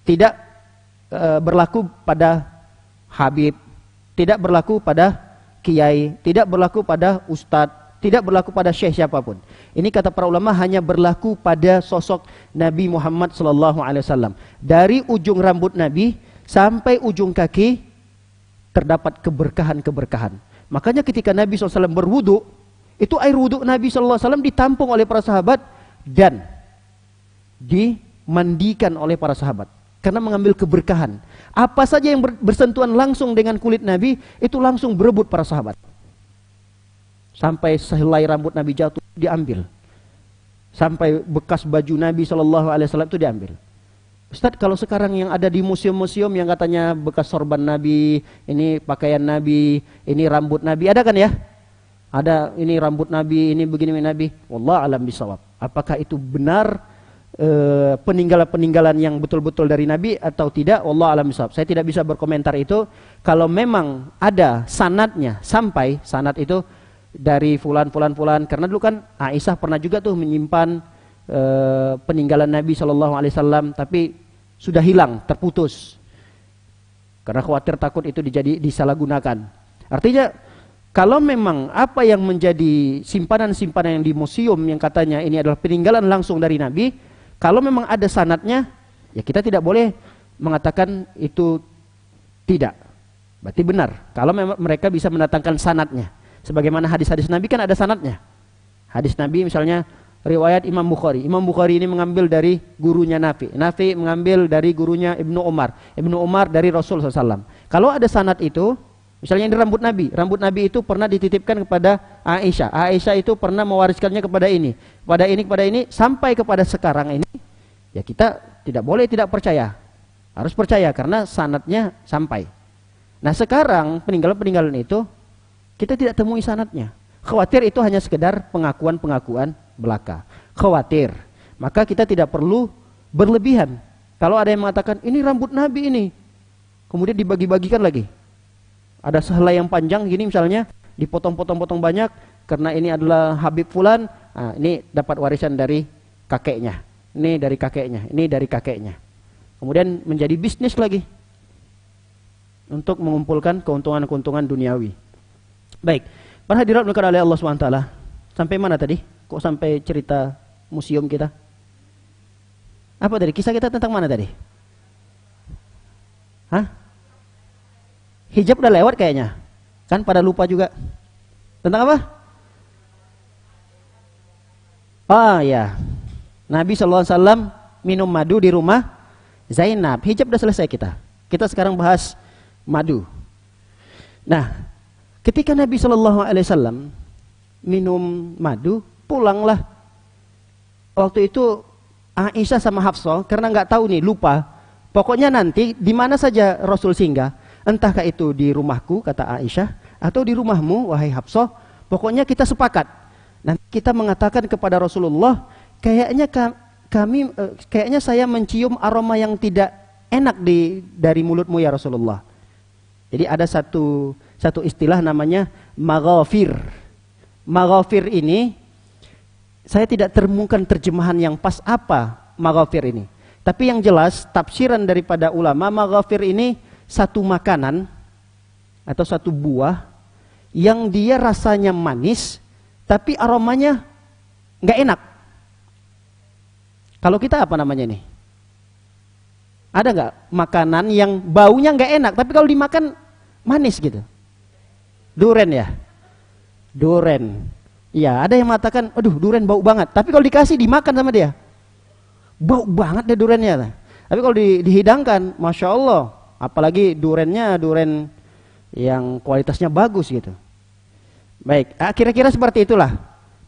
Tidak berlaku pada habib, tidak berlaku pada kiai, tidak berlaku pada ustadz, tidak berlaku pada syekh siapapun. Ini kata para ulama hanya berlaku pada sosok Nabi Muhammad SAW. Dari ujung rambut Nabi sampai ujung kaki terdapat keberkahan-keberkahan. Makanya ketika Nabi SAW berwudu, itu air wudu Nabi SAW ditampung oleh para sahabat dan dimandikan oleh para sahabat. Karena mengambil keberkahan. Apa saja yang bersentuhan langsung dengan kulit Nabi, itu langsung berebut para sahabat. Sampai sehelai rambut Nabi jatuh, diambil. Sampai bekas baju Nabi SAW itu diambil. Ustaz, kalau sekarang yang ada di museum-museum yang katanya bekas sorban Nabi, ini pakaian Nabi, ini rambut Nabi, ada kan ya? Ada ini rambut Nabi, ini begini Nabi. Wallah alam bisawab. Apakah itu benar peninggalan-peninggalan yang betul-betul dari Nabi atau tidak? Wallah alam bisawab. Saya tidak bisa berkomentar itu. Kalau memang ada sanadnya, sampai sanad itu dari fulan. Karena dulu kan Aisyah pernah juga tuh menyimpan peninggalan Nabi SAW, tapi sudah hilang, terputus. Karena khawatir takut itu disalahgunakan. Artinya kalau memang apa yang menjadi simpanan-simpanan yang di museum yang katanya ini adalah peninggalan langsung dari Nabi, kalau memang ada sanadnya, ya kita tidak boleh mengatakan itu tidak. Berarti benar. Kalau memang mereka bisa mendatangkan sanadnya. Sebagaimana hadis-hadis Nabi kan ada sanadnya. Hadis Nabi misalnya riwayat Imam Bukhari. Imam Bukhari ini mengambil dari gurunya Nafi. Nafi mengambil dari gurunya Ibnu Umar. Ibnu Umar dari Rasul SAW. Kalau ada sanad itu, misalnya ini rambut Nabi. Rambut Nabi itu pernah dititipkan kepada Aisyah. Aisyah itu pernah mewariskannya kepada ini. Kepada ini, sampai kepada sekarang ini. Ya kita tidak boleh tidak percaya. Harus percaya karena sanadnya sampai. Nah sekarang peninggalan-peninggalan itu, kita tidak temui sanadnya. Khawatir itu hanya sekedar pengakuan-pengakuan belaka. Khawatir. Maka kita tidak perlu berlebihan. Kalau ada yang mengatakan, ini rambut Nabi ini. Kemudian dibagi-bagikan lagi. Ada sehelai yang panjang gini misalnya, dipotong-potong-potong banyak karena ini adalah Habib fulan. Nah, ini dapat warisan dari kakeknya. Ini dari kakeknya, ini dari kakeknya. Kemudian menjadi bisnis lagi untuk mengumpulkan keuntungan-keuntungan duniawi. Baik, para hadirat berkata oleh Allah SWT. Sampai mana tadi? Kok sampai cerita museum kita? Apa tadi? Kisah kita tentang mana tadi? Hah? Hijab udah lewat kayaknya. Kan pada lupa juga. Tentang apa? Oh ya. Nabi SAW minum madu di rumah Zainab. Hijab udah selesai kita. Kita sekarang bahas madu. Nah, ketika Nabi SAW minum madu, pulanglah. Waktu itu Aisyah sama Hafsah, karena nggak tahu nih, lupa. Pokoknya nanti di mana saja Rasul singgah, entahkah itu di rumahku, kata Aisyah, atau di rumahmu, wahai Hafsah, pokoknya kita sepakat. Nanti kita mengatakan kepada Rasulullah, kayaknya saya mencium aroma yang tidak enak dari mulutmu ya Rasulullah. Jadi ada satu istilah namanya maghafir. Maghafir ini saya tidak temukan terjemahan yang pas apa maghafir ini. Tapi yang jelas tafsiran daripada ulama, maghafir ini satu makanan atau satu buah yang dia rasanya manis tapi aromanya nggak enak. Kalau kita apa namanya nih? Ada nggak makanan yang baunya nggak enak tapi kalau dimakan manis gitu? Duren ya? Duren. Ya, ada yang mengatakan, aduh duren bau banget. Tapi kalau dikasih dimakan sama dia, bau banget deh durennya. Tapi kalau dihidangkan, Masya Allah. Apalagi durennya duren yang kualitasnya bagus gitu. Baik, kira-kira seperti itulah.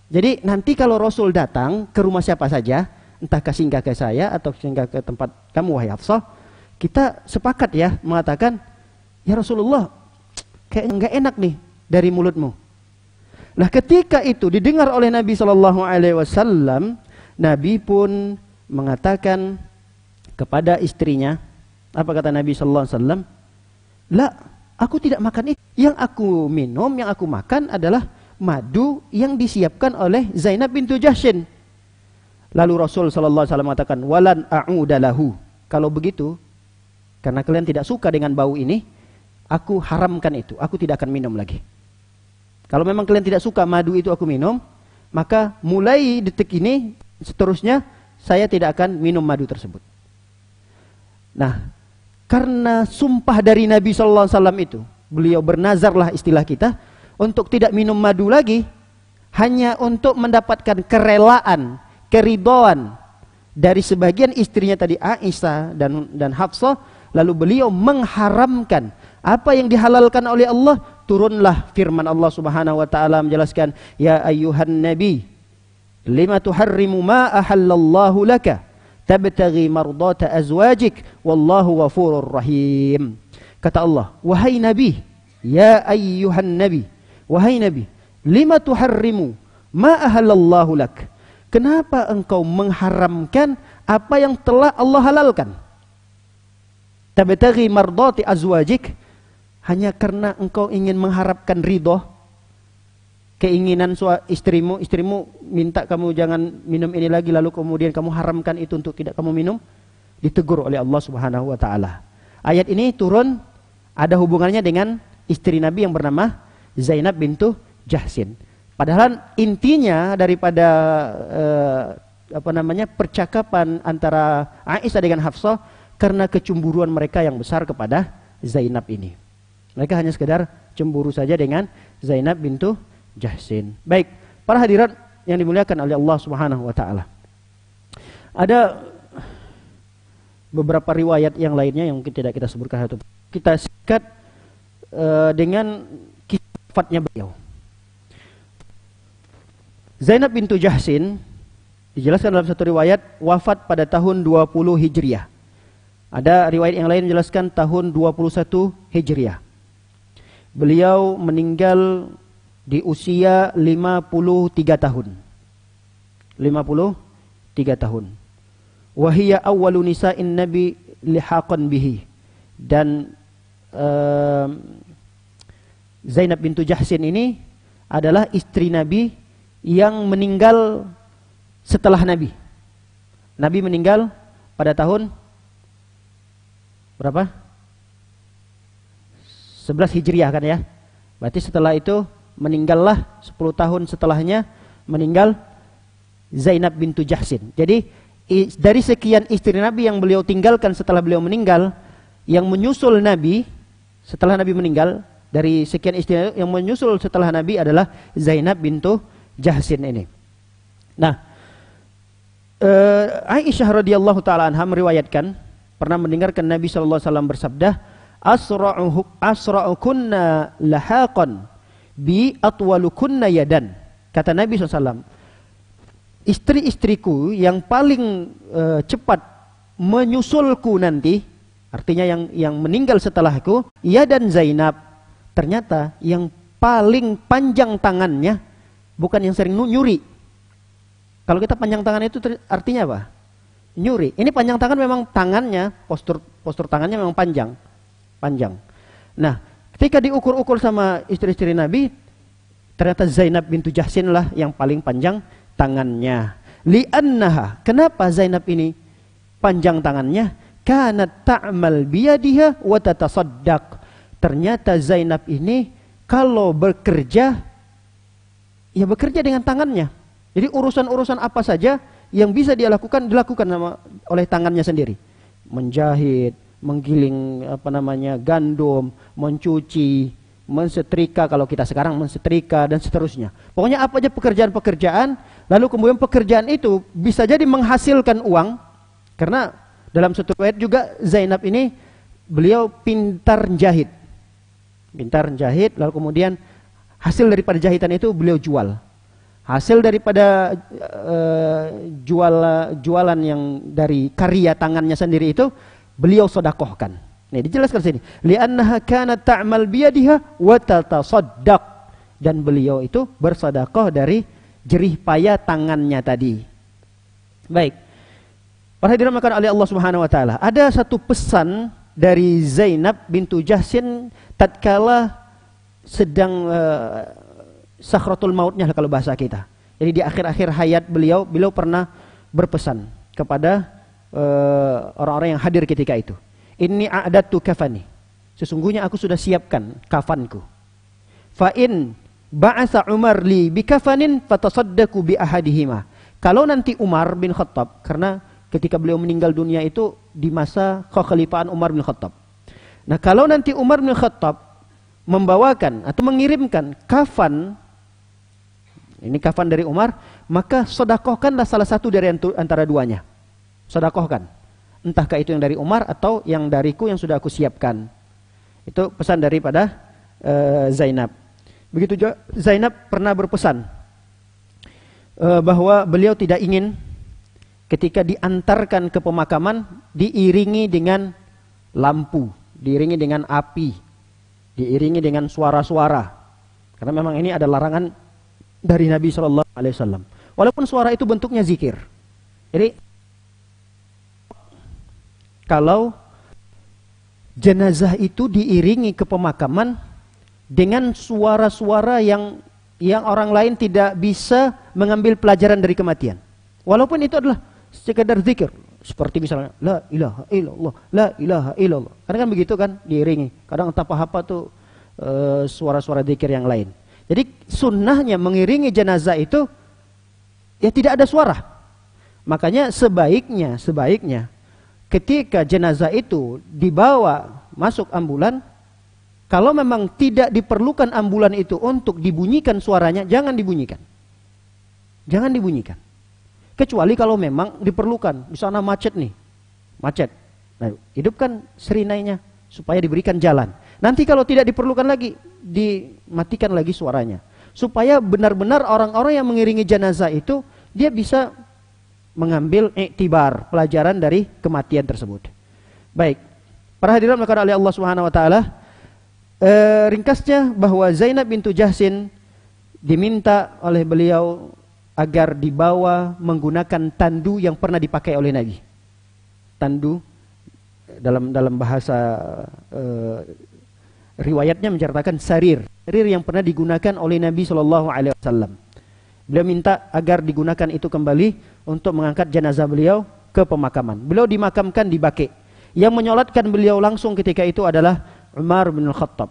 Jadi nanti kalau Rasul datang ke rumah siapa saja, entahkah singgah ke saya atau singgah ke tempat kamu wahai Hafsah, kita sepakat ya mengatakan, ya Rasulullah, kayaknya nggak enak nih dari mulutmu. Nah ketika itu didengar oleh Nabi SAW, Nabi pun mengatakan kepada istrinya, apa kata Nabi SAW? La, aku tidak makan itu. Yang aku minum, yang aku makan adalah madu yang disiapkan oleh Zainab bintu Jahsyin. Lalu Rasul SAW mengatakan, walan a'udalahu. Kalau begitu, karena kalian tidak suka dengan bau ini, aku haramkan itu, aku tidak akan minum lagi. Kalau memang kalian tidak suka madu itu aku minum, maka mulai detik ini seterusnya saya tidak akan minum madu tersebut. Nah, karena sumpah dari Nabi sallallahu alaihi wasallam itu, beliau bernazarlah istilah kita untuk tidak minum madu lagi, hanya untuk mendapatkan kerelaan, keridhaan dari sebagian istrinya tadi Aisyah dan Hafsah, lalu beliau mengharamkan apa yang dihalalkan oleh Allah. Turunlah firman Allah Subhanahu wa taala menjelaskan, ya ayyuhan nabi lima tuharrimu ma ahallallahu laka tabtaghi mardata azwajik wallahu ghafurur rahim. Kata Allah, wahai nabi, ya ayyuhan nabi, wahai nabi, lima tuharrimu ma ahallallahu lak. Kenapa engkau mengharamkan apa yang telah Allah halalkan? Tabtaghi mardati azwajik, hanya karena engkau ingin mengharapkan ridho, keinginan istrimu minta kamu jangan minum ini lagi, lalu kemudian kamu haramkan itu untuk tidak kamu minum. Ditegur oleh Allah Subhanahu wa taala. Ayat ini turun ada hubungannya dengan istri Nabi yang bernama Zainab bintu Jahsin. Padahal intinya daripada percakapan antara Aisyah dengan Hafsah karena kecemburuan mereka yang besar kepada Zainab ini. Mereka hanya sekedar cemburu saja dengan Zainab bintu Jahsin. Baik, para hadirat yang dimuliakan oleh Allah Subhanahu wa taala. Ada beberapa riwayat yang lainnya yang mungkin tidak kita sebutkan satu. Kita singkat dengan kisah wafatnya beliau. Zainab bintu Jahsin dijelaskan dalam satu riwayat wafat pada tahun 20 Hijriah. Ada riwayat yang lain menjelaskan tahun 21 Hijriah. Beliau meninggal di usia 53 tahun. 53 tahun. Wahia awwalu nisa'in nabi lihaqan bihi. Dan Zainab bintu Jahsin ini adalah istri Nabi yang meninggal setelah Nabi. Nabi meninggal pada tahun berapa? 11 Hijriah kan ya. Berarti setelah itu meninggallah 10 tahun setelahnya meninggal Zainab bintu Jahsin. Jadi dari sekian istri Nabi yang beliau tinggalkan setelah beliau meninggal, yang menyusul Nabi setelah Nabi meninggal, dari sekian istri yang menyusul setelah Nabi adalah Zainab bintu Jahsin ini. Nah, Aisyah radhiyallahu taala anha meriwayatkan pernah mendengarkan Nabi sallallahu alaihi wasallam bersabda, asra'ukunna lahaqan bi atwalukunna yadan. Kata Nabi SAW, istri-istriku yang paling cepat menyusulku nanti, artinya yang meninggal setelahku, yadan Zainab, ternyata yang paling panjang tangannya bukan yang sering nyuri. Kalau kita panjang tangan itu artinya apa? Nyuri. Ini panjang tangan memang tangannya, postur tangannya memang panjang. Nah, ketika diukur-ukur sama istri-istri Nabi, ternyata Zainab bintu Jahsin lah yang paling panjang tangannya. Li'annaha, kenapa Zainab ini panjang tangannya? Kanat ta'mal biyadiha wa tatasaddaq. Ternyata Zainab ini kalau bekerja, ya bekerja dengan tangannya. Jadi urusan-urusan apa saja yang bisa dia lakukan, dilakukan oleh tangannya sendiri. Menjahit, menggiling gandum, mencuci, mensetrika, kalau kita sekarang mensetrika dan seterusnya. Pokoknya apa aja pekerjaan-pekerjaan, lalu kemudian pekerjaan itu bisa jadi menghasilkan uang. Karena dalam satu riwayat juga Zainab ini beliau pintar jahit. Lalu kemudian hasil daripada jahitan itu beliau jual. Hasil daripada jualan yang dari karya tangannya sendiri itu beliau sedekahkan. Nih dijelaskan sini. Li'annaha kanat ta'mal biyadiha wa tatasaddaq. Dan beliau itu bersedekah dari jerih payah tangannya tadi. Baik. Para hadirin maka oleh Allah Subhanahu wa taala, ada satu pesan dari Zainab bintu Jahsin tatkala sedang sakratul mautnya kalau bahasa kita. Jadi di akhir-akhir hayat beliau pernah berpesan kepada orang-orang yang hadir ketika itu. Inni a'dadtu kafani. Sesungguhnya aku sudah siapkan kafanku. Fa in ba'atha Umar li bikafanin fatasaddaqu bi ahadihima. Kalau nanti Umar bin Khattab, karena ketika beliau meninggal dunia itu di masa kekhalifaan Umar bin Khattab. Nah, kalau nanti Umar bin Khattab membawakan atau mengirimkan kafan, ini kafan dari Umar, maka sedekahkanlah salah satu dari antara duanya. Sedekahkan. Entahkah itu yang dari Umar atau yang dariku yang sudah aku siapkan. Itu pesan daripada Zainab. Begitu juga Zainab pernah berpesan bahwa beliau tidak ingin ketika diantarkan ke pemakaman diiringi dengan lampu, diiringi dengan api, diiringi dengan suara-suara. Karena memang ini ada larangan dari Nabi SAW. Walaupun suara itu bentuknya zikir. Jadi kalau jenazah itu diiringi ke pemakaman dengan suara-suara yang orang lain tidak bisa mengambil pelajaran dari kematian. Walaupun itu adalah sekadar zikir. Seperti misalnya la ilaha illallah, la ilaha illallah. Karena kan begitu kan diiringi. Kadang entah apa tuh suara-suara zikir yang lain. Jadi sunnahnya mengiringi jenazah itu ya tidak ada suara. Makanya sebaiknya ketika jenazah itu dibawa masuk ambulan, kalau memang tidak diperlukan ambulan itu untuk dibunyikan suaranya, jangan dibunyikan. Jangan dibunyikan. Kecuali kalau memang diperlukan, di sana macet nih, macet. Nah, hidupkan serinainya supaya diberikan jalan. Nanti kalau tidak diperlukan lagi, dimatikan lagi suaranya. Supaya benar-benar orang-orang yang mengiringi jenazah itu, dia bisa mengambil iktibar, pelajaran dari kematian tersebut. Baik, para hadirin maka oleh Allah Subhanahu Wa Taala, ringkasnya bahwa Zainab bintu Jahsin diminta oleh beliau agar dibawa menggunakan tandu yang pernah dipakai oleh Nabi. Tandu dalam bahasa riwayatnya menceritakan sarir yang pernah digunakan oleh Nabi SAW. Beliau minta agar digunakan itu kembali untuk mengangkat jenazah beliau ke pemakaman. Beliau dimakamkan di Baqi. Yang menyolatkan beliau langsung ketika itu adalah Umar bin Khattab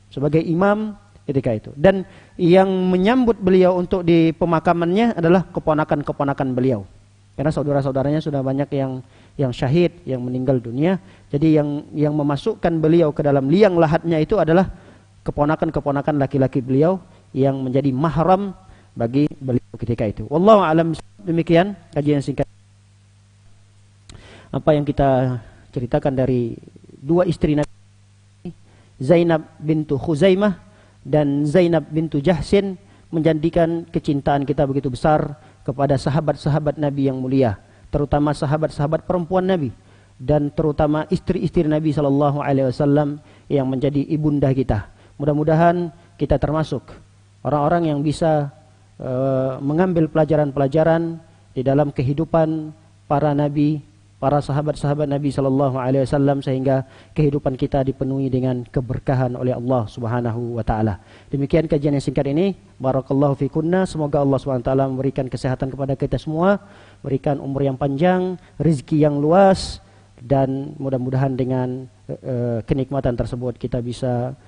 sebagai imam ketika itu. Dan yang menyambut beliau untuk di pemakamannya adalah keponakan-keponakan beliau. Karena saudara-saudaranya sudah banyak yang syahid, yang meninggal dunia. Jadi yang memasukkan beliau ke dalam liang lahatnya itu adalah keponakan-keponakan laki-laki beliau yang menjadi mahram bagi beliau ketika itu. Wallahu a'lam. Demikian kajian singkat apa yang kita ceritakan dari dua istri Nabi, Zainab bintu Khuzaimah dan Zainab bintu Jahsin, menjadikan kecintaan kita begitu besar kepada sahabat-sahabat Nabi yang mulia, terutama sahabat-sahabat perempuan Nabi dan terutama istri-istri Nabi SAW yang menjadi ibunda kita. Mudah-mudahan kita termasuk orang-orang yang bisa mengambil pelajaran-pelajaran di dalam kehidupan para nabi, para sahabat-sahabat Nabi SAW, sehingga kehidupan kita dipenuhi dengan keberkahan oleh Allah Subhanahu wa taala. Demikian kajian yang singkat ini. Barakallahu fikunna. Semoga Allah Subhanahu wa taala memberikan kesehatan kepada kita semua, berikan umur yang panjang, rezeki yang luas, dan mudah-mudahan dengan kenikmatan tersebut kita bisa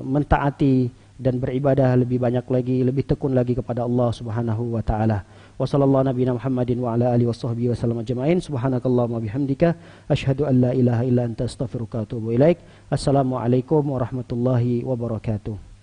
mentaati dan beribadah lebih banyak lagi, lebih tekun lagi kepada Allah Subhanahu wa taala. Wa sallallahu nabiyana Muhammadin wa ala alihi washabbihi wasallam ajma'in. Subhanakallahumma bihamdika asyhadu an la ilaha illa anta astaghfiruka wa atubu ilaik. Assalamualaikum warahmatullahi wabarakatuh.